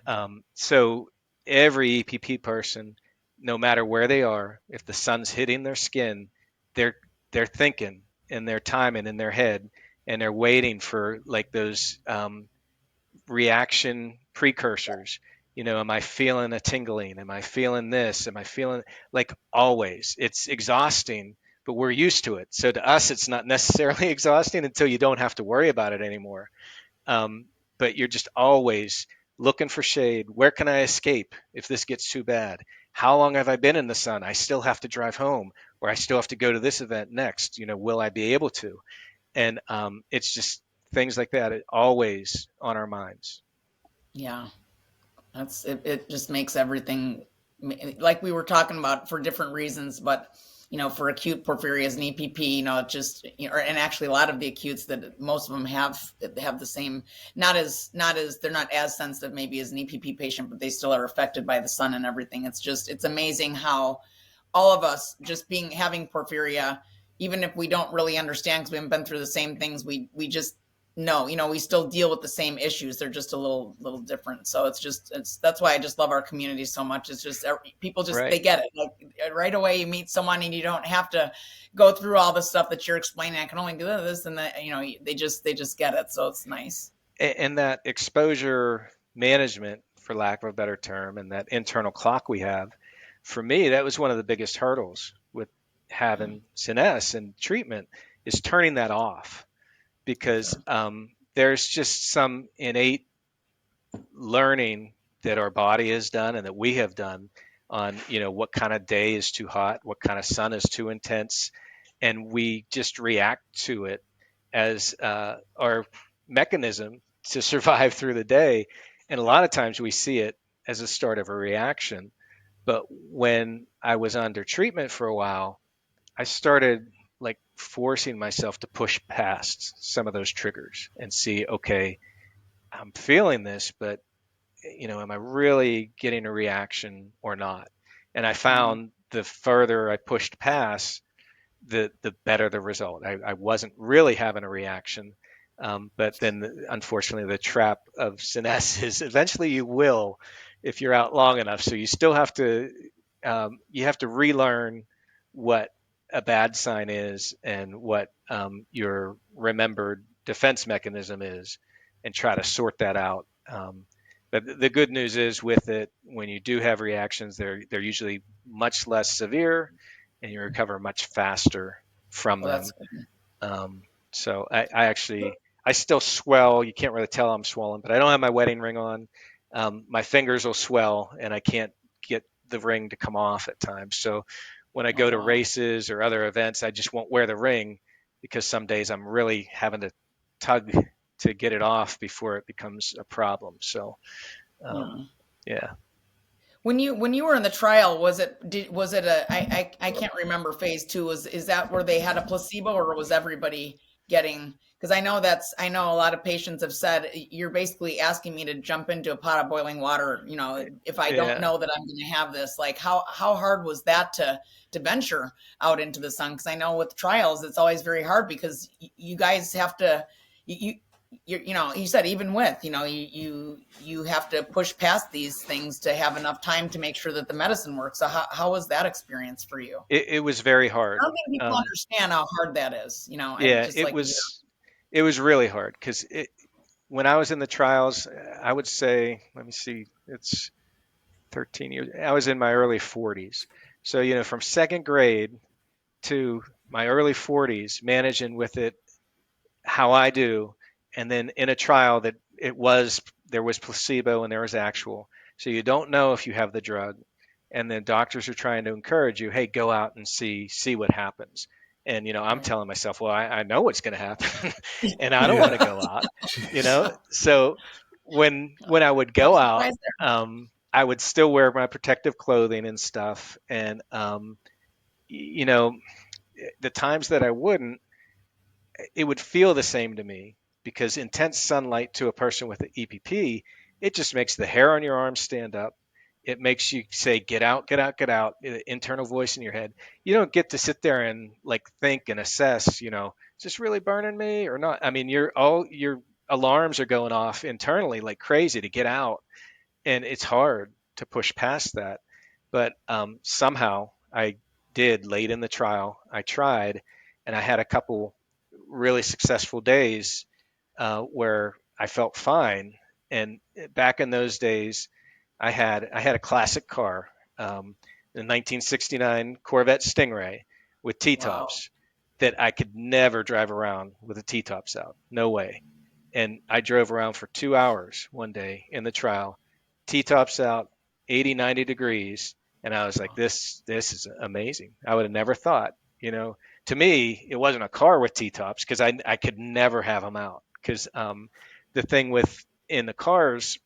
so every EPP person, no matter where they are, if the sun's hitting their skin, they're thinking and they're timing in their head, and they're waiting for like those reaction precursors. Am I feeling a tingling? Am I feeling this? Am I feeling, like, always? It's exhausting, but we're used to it. So to us, it's not necessarily exhausting until you don't have to worry about it anymore. But you're just always looking for shade. Where can I escape if this gets too bad? How long have I been in the sun? I still have to drive home, or I still have to go to this event next. Will I be able to? And it's just things like that, always on our minds. Yeah, that's it. It just makes everything, like we were talking about, for different reasons, but for acute porphyrias and EPP, it just, and actually a lot of the acutes, that most of them have the same, they're not as sensitive maybe as an EPP patient, but they still are affected by the sun and everything. It's amazing how all of us, just having porphyria, even if we don't really understand because we haven't been through the same things, we just know, we still deal with the same issues. They're just a little different. So that's why I just love our community so much. It's just people just, They get it. Like right away you meet someone and you don't have to go through all the stuff that you're explaining. I can only do this and that, they just get it. So it's nice. And that exposure management, for lack of a better term, and that internal clock we have, for me, that was one of the biggest hurdles with having SINES and treatment, is turning that off. Because there's just some innate learning that our body has done and that we have done on, what kind of day is too hot, what kind of sun is too intense, and we just react to it as our mechanism to survive through the day. And a lot of times we see it as a start of a reaction. But when I was under treatment for a while, I started like forcing myself to push past some of those triggers and see, okay, I'm feeling this, but am I really getting a reaction or not? And I found the further I pushed past, the better the result. I wasn't really having a reaction. But then unfortunately the trap of SINES is eventually you will, if you're out long enough. So you still have to, relearn what a bad sign is and what your remembered defense mechanism is, and try to sort that out. But the good news is, with it, when you do have reactions, they're usually much less severe, and you recover much faster from them. So I still swell. You can't really tell I'm swollen, but I don't have my wedding ring on. My fingers will swell, and I can't get the ring to come off at times. So when I go to races or other events, I just won't wear the ring, because some days I'm really having to tug to get it off before it becomes a problem. So, yeah. When you were in the trial, was it I can't remember phase 2. Is that where they had a placebo, or was everybody getting? Because I know a lot of patients have said, you're basically asking me to jump into a pot of boiling water, if I don't know that I'm going to have this. Like how hard was that to venture out into the sun? Because I know with trials, it's always very hard, because you guys have to, you said even with, you have to push past these things to have enough time to make sure that the medicine works. So how was that experience for you? It was very hard. I don't think people understand how hard that is. It was really hard, because when I was in the trials, I would say, let me see, it's 13 years. I was in my early 40s. So, from second grade to my early 40s, managing with it how I do, and then in a trial that there was placebo and there was actual. So you don't know if you have the drug. And then doctors are trying to encourage you, hey, go out and see what happens. And, I'm Right. telling myself, well, I know what's going to happen and I don't want to Yeah. go out, Jeez. So when I would No go out, surprise there. I would still wear my protective clothing and stuff. And, you know, the times that I wouldn't, it would feel the same to me because intense sunlight to a person with an EPP, it just makes the hair on your arms stand up. It makes you say, get out, get out, get out, internal voice in your head. You don't get to sit there and like think and assess, is this really burning me or not? I mean, all your alarms are going off internally like crazy to get out. And it's hard to push past that. But somehow I did late in the trial. I tried, and I had a couple really successful days where I felt fine. And back in those days, I had a classic car, the 1969 Corvette Stingray with Wow. T-tops that I could never drive around with the T-tops out. No way. And I drove around for 2 hours one day in the trial, T-tops out, 80, 90 degrees. And I was like, this is amazing. I would have never thought, to me, it wasn't a car with T-tops because I could never have them out. Because the thing with in the cars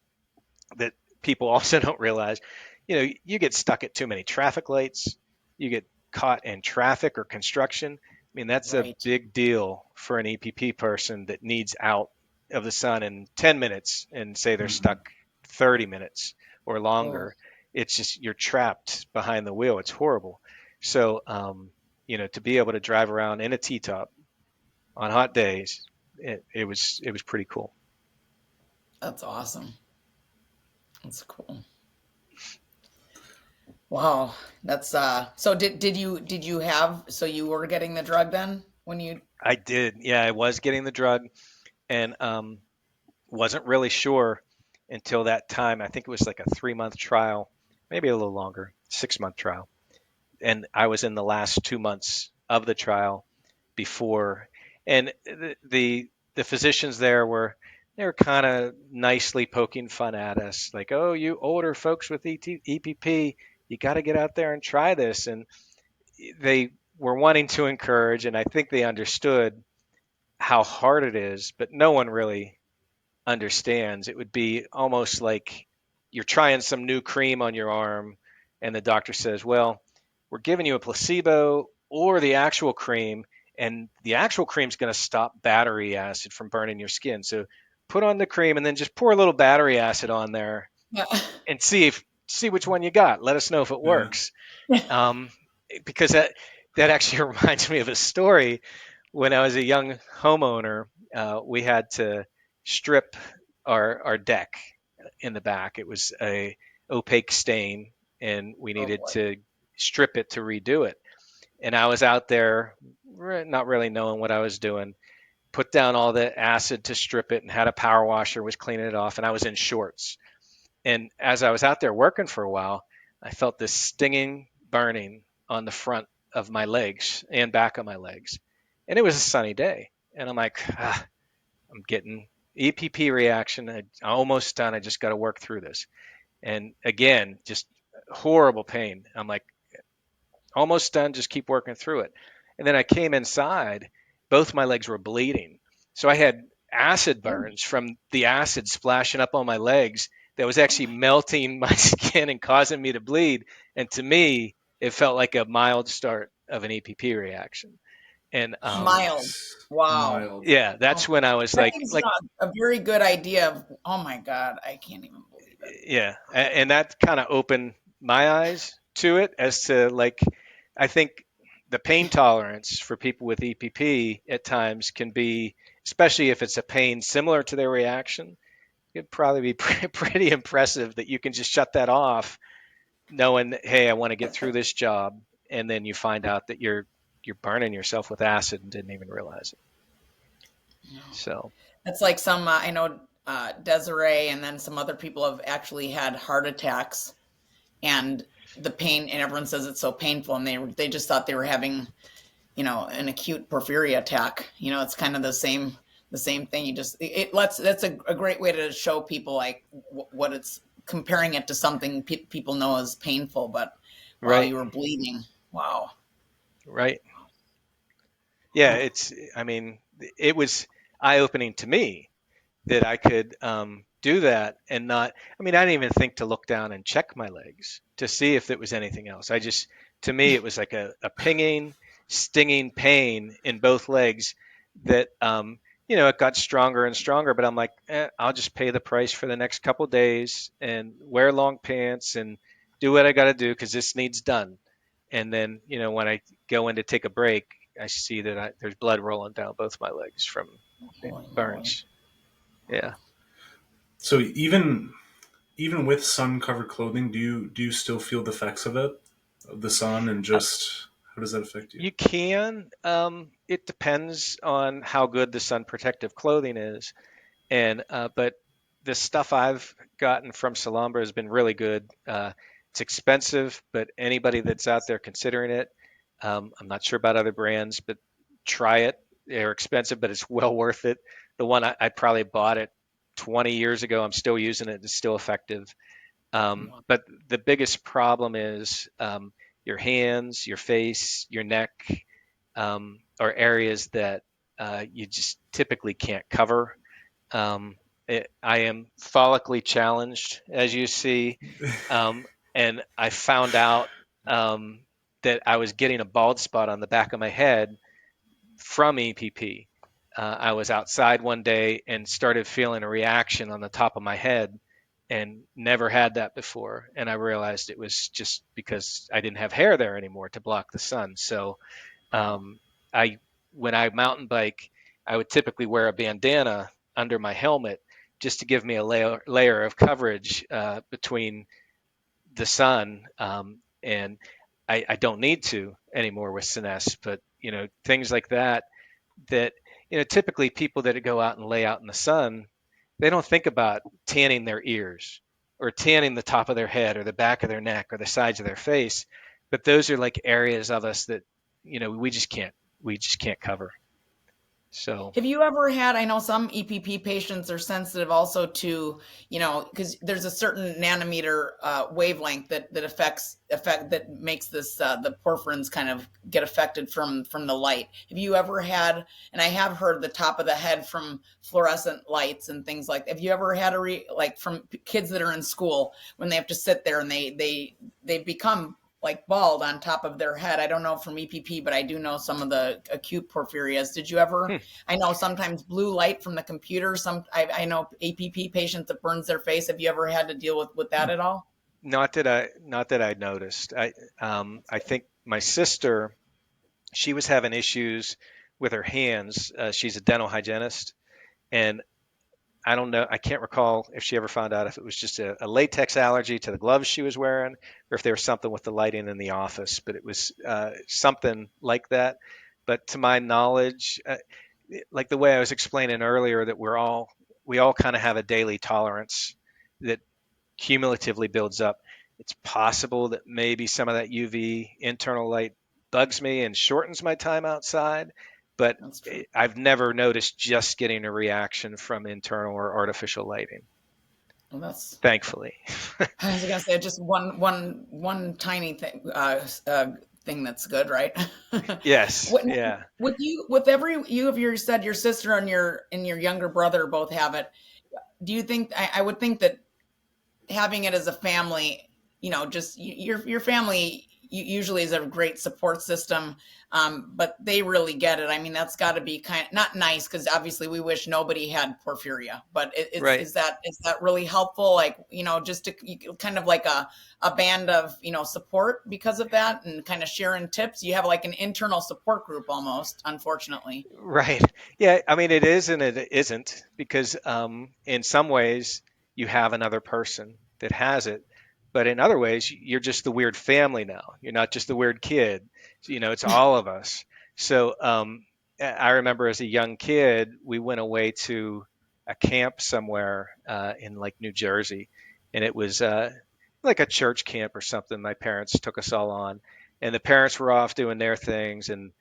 that people also don't realize, you get stuck at too many traffic lights, you get caught in traffic or construction. I mean, that's a Right. big deal for an EPP person that needs out of the sun in 10 minutes and say they're Mhm. stuck 30 minutes or Oh, longer. It's just you're trapped behind the wheel. It's horrible. So, to be able to drive around in a T-top on hot days, it was pretty cool. that's awesome. That's cool. Wow. That's so did you have so you were getting the drug then when you I did. Yeah, I was getting the drug and wasn't really sure until that time. I think it was like a 3 month trial, maybe a little longer, 6 month trial. And I was in the last 2 months of the trial before, and the physicians there they were kind of nicely poking fun at us, like, "Oh, you older folks with EPP, you got to get out there and try this." And they were wanting to encourage, and I think they understood how hard it is, but no one really understands. It would be almost like you're trying some new cream on your arm, and the doctor says, well, we're giving you a placebo or the actual cream, and the actual cream's going to stop battery acid from burning your skin. So put on the cream and then just pour a little battery acid on there Yeah. and see which one you got. Let us know if it Yeah. works. Um, because that actually reminds me of a story. When I was a young homeowner, we had to strip our deck in the back. It was a opaque stain, and we Oh needed boy. to strip it to redo it. And I was out there, not really knowing what I was doing. Put down all the acid to strip it, and had a power washer, was cleaning it off, and I was in shorts. And as I was out there working for a while, I felt this stinging burning on the front of my legs and back of my legs. And it was a sunny day. And I'm like, I'm getting EPP reaction. I'm almost done. I just got to work through this. And again, just horrible pain. I'm like, almost done. Just keep working through it. And then I came inside. Both my legs were bleeding. So I had acid Oh, burns from the acid splashing up on my legs that was oh actually my melting my skin and causing me to bleed. And to me, it felt like a mild start of an EPP reaction. And mild. Jeez. Wow. Mild. yeah, Oh, that's when I was that like, gives you a very good idea of, oh my God, I can't even believe it. yeah, and that kind of opened my eyes to it as to like, I think the pain tolerance for people with EPP at times can be, especially if it's a pain similar to their reaction, it'd probably be pretty impressive that you can just shut that off, knowing that, hey, I want to get through this job, and then you find out that you're burning yourself with acid and didn't even realize it. So It's like some, I know Desiree and then some other people have actually had heart attacks and the pain, and everyone says it's so painful, and they just thought they were having, an acute porphyria attack. It's kind of the same thing. You just that's a great way to show people like what it's comparing it to something people know as painful, but wow, Right. you were bleeding. Wow. Right. Yeah. I mean, it was eye-opening to me that I could do that and not. I mean, I didn't even think to look down and check my legs to see if there was anything else. To me, it was like a pinging, stinging pain in both legs that, it got stronger and stronger. But I'm like, I'll just pay the price for the next couple days and wear long pants and do what I got to do because this needs done. And then, when I go in to take a break, I see that there's blood rolling down both my legs from Holy moly. burns. Yeah. So even with sun covered clothing, do you still feel the effects of it, of the sun, and just how does that affect you? You can. It depends on how good the sun protective clothing is, and but the stuff I've gotten from Salambra has been really good. It's expensive, but anybody that's out there considering it, I'm not sure about other brands, but try it. They're expensive, but it's well worth it. The one I probably bought it 20 years ago. I'm still using it. It's still effective. But the biggest problem is your hands, your face, your neck are areas that you just typically can't cover. I am follically challenged, as you see, and I found out that I was getting a bald spot on the back of my head from EPP. I was outside one day and started feeling a reaction on the top of my head and never had that before. And I realized it was just because I didn't have hair there anymore to block the sun. So um, when I mountain bike, I would typically wear a bandana under my helmet just to give me a layer of coverage between the sun. And I don't need to anymore with Sinesse, but things like that typically people that go out and lay out in the sun, they don't think about tanning their ears or tanning the top of their head or the back of their neck or the sides of their face, but those are like areas of us that we just can't cover. So Have you ever had, I know some EPP patients are sensitive also to, because there's a certain nanometer wavelength that that makes this, the porphyrins kind of get affected from the light. Have you ever had, and I have heard the top of the head from fluorescent lights and things like that. Have you ever had like from kids that are in school when they have to sit there and they become like bald on top of their head? I don't know from EPP, but I do know some of the acute porphyrias. Did you ever? I know sometimes blue light from the computer. I know APP patients that burns their face. Have you ever had to deal with that at all? not that I noticed. I think my sister, she was having issues with her hands. She's a dental hygienist, and I don't know. I can't recall if she ever found out if it was just a latex allergy to the gloves she was wearing, or if there was something with the lighting in the office. But it was something like that. But to my knowledge, like the way I was explaining earlier, that we all kind of have a daily tolerance that cumulatively builds up. It's possible that maybe some of that UV internal light bugs me and shortens my time outside, but That's true. I've never noticed just getting a reaction from internal or artificial lighting, Well, that's. thankfully. I was gonna say just one tiny thing. Thing that's good, right? Yes, What- yeah. you have your said your sister and your younger brother both have it. Do you think I would think that having it as a family, just your family usually is a great support system, but they really get it. I mean, that's got to be kind of not nice because obviously we wish nobody had porphyria, but Right. is that really helpful? Like, just to kind of like a band of support because of that and kind of sharing tips. You have like an internal support group almost, unfortunately. Right. Yeah, I mean, it is and it isn't because in some ways you have another person that has it, but in other ways you're just the weird family now. You're not just the weird kid. It's all of us. So I remember as a young kid, we went away to a camp somewhere in like New Jersey, and it was like a church camp or something. My parents took us all on, and the parents were off doing their things, and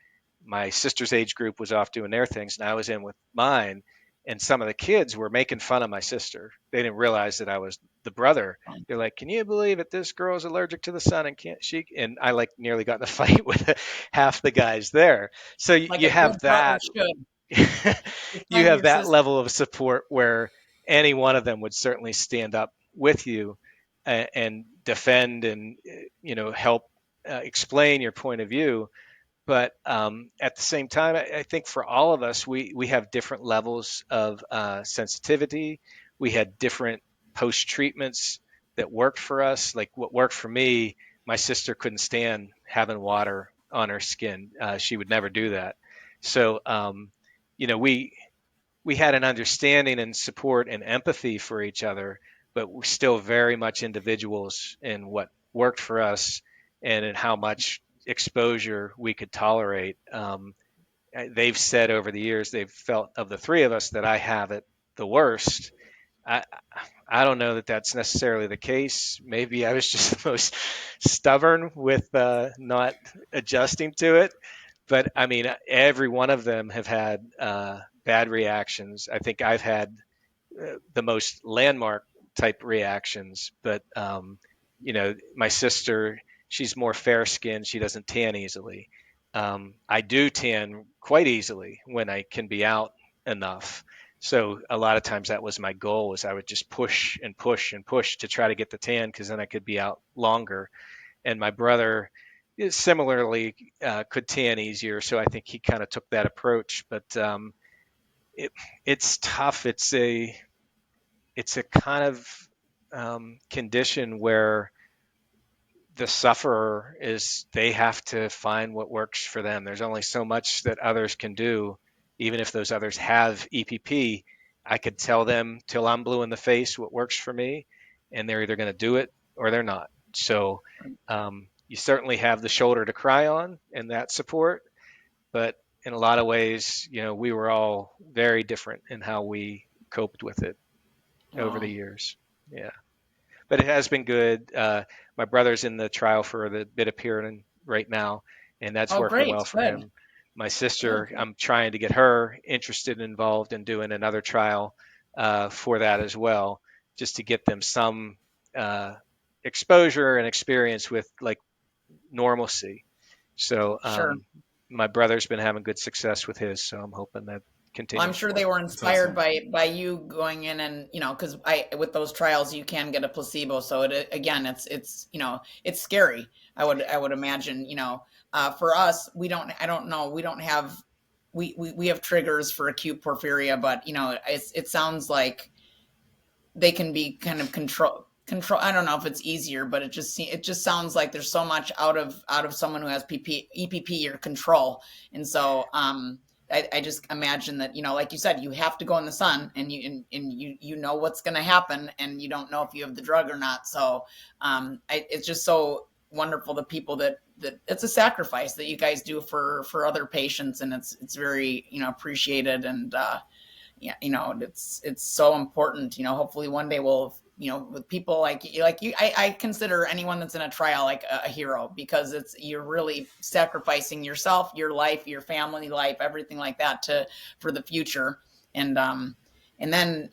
my sister's age group was off doing their things, and I was in with mine. and some of the kids were making fun of my sister. They didn't realize that I was the brother. They're like, "Can you believe it? This girl's allergic to the sun and can't she?" And I like nearly got in a fight with half the guys there. So Like you a have good brother that. should. You Defend have your that sister. level of support where any one of them would certainly stand up with you and defend and help explain your point of view. But at the same time, I think for all of us, we have different levels of sensitivity. We had different post treatments that worked for us. Like what worked for me, my sister couldn't stand having water on her skin. She would never do that. So, we had an understanding and support and empathy for each other, but we're still very much individuals in what worked for us and in how much exposure we could tolerate. They've said over the years they've felt of the three of us that I have it the worst. I I don't know that that's necessarily the case. Maybe I was just the most stubborn with not adjusting to it. But I mean, every one of them have had bad reactions. I think I've had the most landmark type reactions. But my sister, she's more fair skinned. She doesn't tan easily. I do tan quite easily when I can be out enough. So a lot of times that was my goal, is I would just push and push and push to try to get the tan, because then I could be out longer. And my brother similarly could tan easier, so I think he kind of took that approach. But it's tough. It's a kind of condition where the sufferer is, they have to find what works for them. There's only so much that others can do. Even if those others have EPP, I could tell them till I'm blue in the face what works for me, and they're either going to do it or they're not. So you certainly have the shoulder to cry on and that support, but in a lot of ways, we were all very different in how we coped with it over the Wow. years. Yeah, but it has been good. My brother's in the trial for the bitoperine right now, and that's Oh, working great. well for Good. him. My Good. sister, I'm trying to get her interested and involved in doing another trial for that as well, just to get them some uh, exposure and experience with like normalcy. So Sure. my brother's been having good success with his, so I'm hoping that Well, I'm continues sure for they him. were That's inspired awesome. by you going in, and because I with those trials you can get a placebo, so it again it's it's scary. I would imagine for us we don't I don't know we don't have we have triggers for acute porphyria, but it sounds like they can be kind of control. I don't know if it's easier, but it just sounds like there's so much out of someone who has EPP or control. And so I just imagine that like you said, you have to go in the sun, and you know what's going to happen, and you don't know if you have the drug or not. So it's just so wonderful, the people that it's a sacrifice that you guys do for other patients, and it's very appreciated. And yeah, it's so important. Hopefully one day we'll, with people like you, I consider anyone that's in a trial like a hero, because you're really sacrificing yourself, your life, your family life, everything like that for the future. And then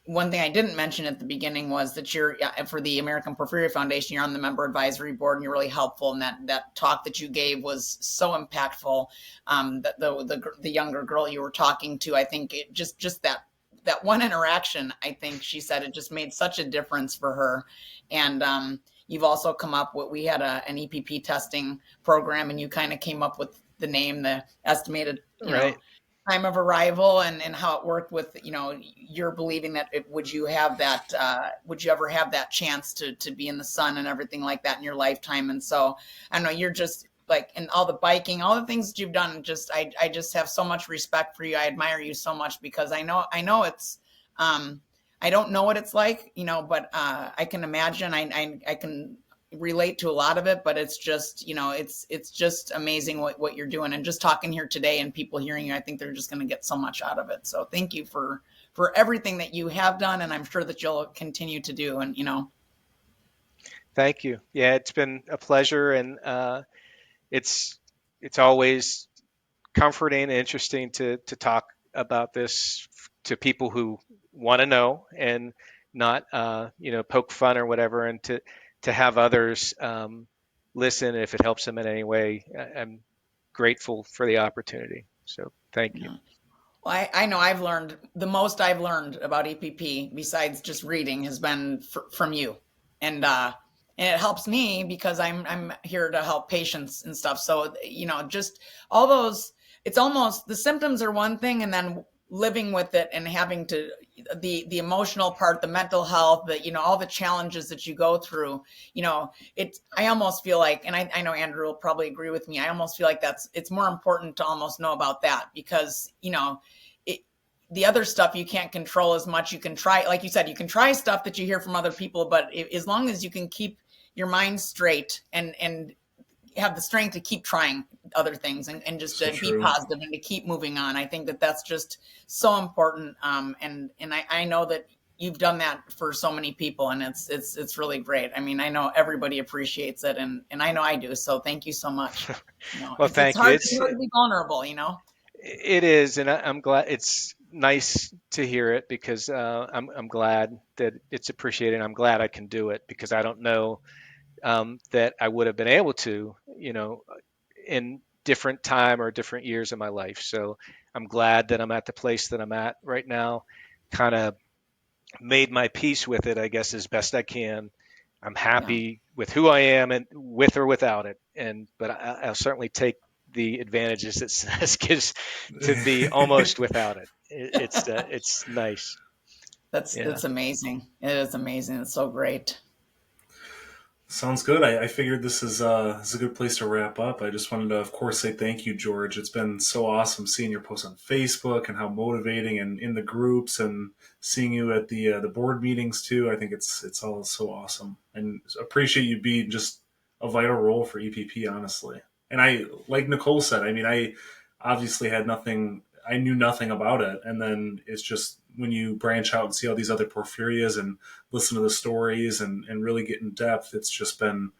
one thing I didn't mention at the beginning was that you're for the American Porphyria Foundation, you're on the member advisory board, and you're really helpful. And that talk that you gave was so impactful. The younger girl you were talking to, I think it just that one interaction, I think she said it just made such a difference for her. And you've also come up with, we had an EPP testing program, and you kind of came up with the name, the estimated Right. time of arrival, and how it worked with you're believing that would you ever have that chance to be in the sun and everything like that in your lifetime. And so I know you're just like, and all the biking, all the things that you've done, just I just have so much respect for you. I admire you so much, because I know it's I don't know what it's like, but I can imagine. I can relate to a lot of it, but it's just it's just amazing what you're doing. And just talking here today and people hearing you, I think they're just going to get so much out of it. So thank you for everything that you have done, and I'm sure that you'll continue to do. And Thank you. Yeah, it's been a pleasure, and it's it's always comforting and interesting to talk about this to people who want to know and not, poke fun or whatever, and to have others listen if it helps them in any way. I'm grateful for the opportunity. So thank you. Well, I know the most I've learned about EPP besides just reading has been from you. And it helps me because I'm here to help patients and stuff. So, just all those, it's almost, the symptoms are one thing, and then living with it and having to, the emotional part, the mental health, all the challenges that you go through, I almost feel like, and I know Andrew will probably agree with me, I almost feel like it's more important to almost know about that because, the other stuff you can't control as much. You can try, like you said, you can try stuff that you hear from other people, but as long as you can keep your mind straight and have the strength to keep trying other things and just to be positive and to keep moving on, I think that's just so important. And I know that you've done that for so many people, and it's really great. I mean, I know everybody appreciates it, and I know I do. So thank you so much. Well, thank you. It's hard to be vulnerable, It is, and I'm glad. It's nice to hear it because I'm glad that it's appreciated. I'm glad I can do it because I don't know that I would have been able to, in different time or different years of my life. So I'm glad that I'm at the place that I'm at right now. Kind of made my peace with it, I guess, as best I can. I'm happy with who I am and with or without it. But I'll certainly take the advantages that this gives to be almost without it. It's nice. That's amazing. It is amazing. It's so great. Sounds good. I figured this is a good place to wrap up. I just wanted to, of course, say thank you, George. It's been so awesome seeing your posts on Facebook and how motivating, and in the groups, and seeing you at the board meetings too. I think it's all so awesome, and appreciate you being just a vital role for EPP, honestly. And I, like Nicole said, I mean, I obviously I knew nothing about it, and then it's just when you branch out and see all these other porphyrias and listen to the stories and really get in depth, it's just been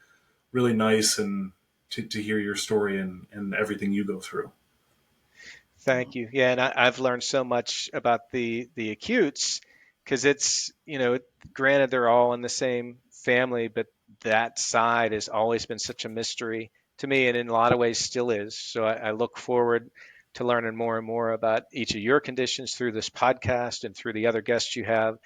really nice and to hear your story and everything you go through. Thank you. Yeah, and I've learned so much about the acutes because it's, granted they're all in the same family, but that side has always been such a mystery to me, and in a lot of ways still is. So I look forward to learning more and more about each of your conditions through this podcast and through the other guests you have.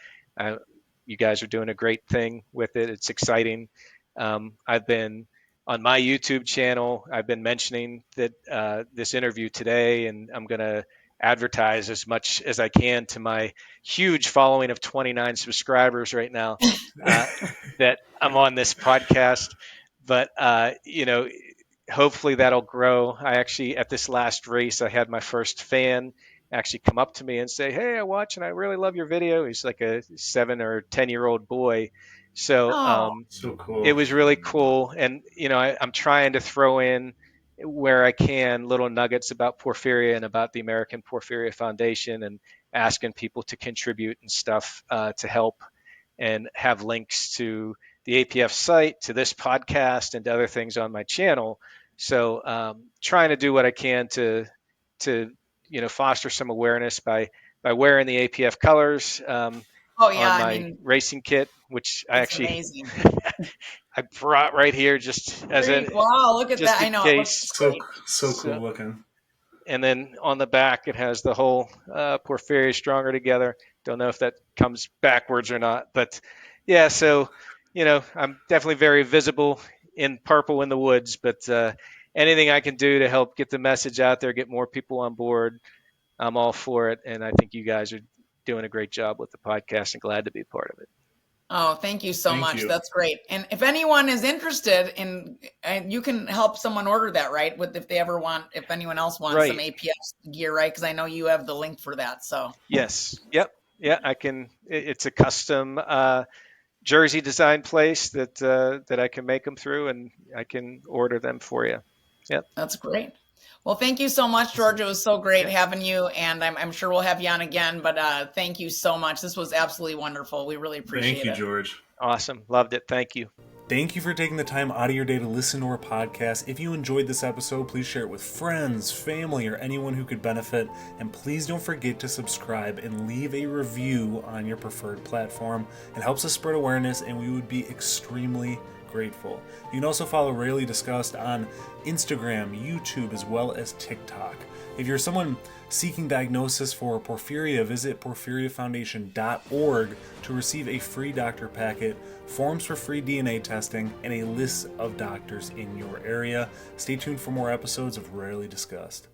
You guys are doing a great thing with it. It's exciting. I've been on my YouTube channel. I've been mentioning that this interview today, and I'm going to advertise as much as I can to my huge following of 29 subscribers right now that I'm on this podcast. But, hopefully that'll grow. I actually, at this last race, I had my first fan actually come up to me and say, "Hey, I watch and I really love your video." He's like a 7 or 10-year-old boy. So, so cool. It was really cool. And, I'm trying to throw in where I can little nuggets about porphyria and about the American Porphyria Foundation, and asking people to contribute and stuff to help, and have links to the APF site, to this podcast, and to other things on my channel. So trying to do what I can to foster some awareness by wearing the APF colors on my racing kit, which I actually amazing. I brought right here just as wow, look at that. I know. Case. So cool looking. And then on the back, it has the whole Porphyria Stronger Together. Don't know if that comes backwards or not, but yeah. So, I'm definitely very visible in purple in the woods, but anything I can do to help get the message out there, get more people on board, I'm all for it. And I think you guys are doing a great job with the podcast, and glad to be a part of it. Oh, thank you so much. That's great. And if anyone is interested in, you can help someone order that, right? If anyone else wants some APF gear, right? Because I know you have the link for that. So yes, yep, yeah, I can. It's a custom jersey design place that I can make them through, and I can order them for you. Yep, that's great. Well, thank you so much, George. It was so great having you, and I'm sure we'll have you on again, but thank you so much. This was absolutely wonderful. We really appreciate it. Thank you, George. Awesome. Loved it. Thank you. Thank you for taking the time out of your day to listen to our podcast. If you enjoyed this episode, please share it with friends, family, or anyone who could benefit. And please don't forget to subscribe and leave a review on your preferred platform. It helps us spread awareness, and we would be extremely grateful. You can also follow Rarely Discussed on Instagram, YouTube, as well as TikTok. If you're someone seeking diagnosis for porphyria, visit porphyriafoundation.org to receive a free doctor packet, forms for free DNA testing, and a list of doctors in your area. Stay tuned for more episodes of Rarely Discussed.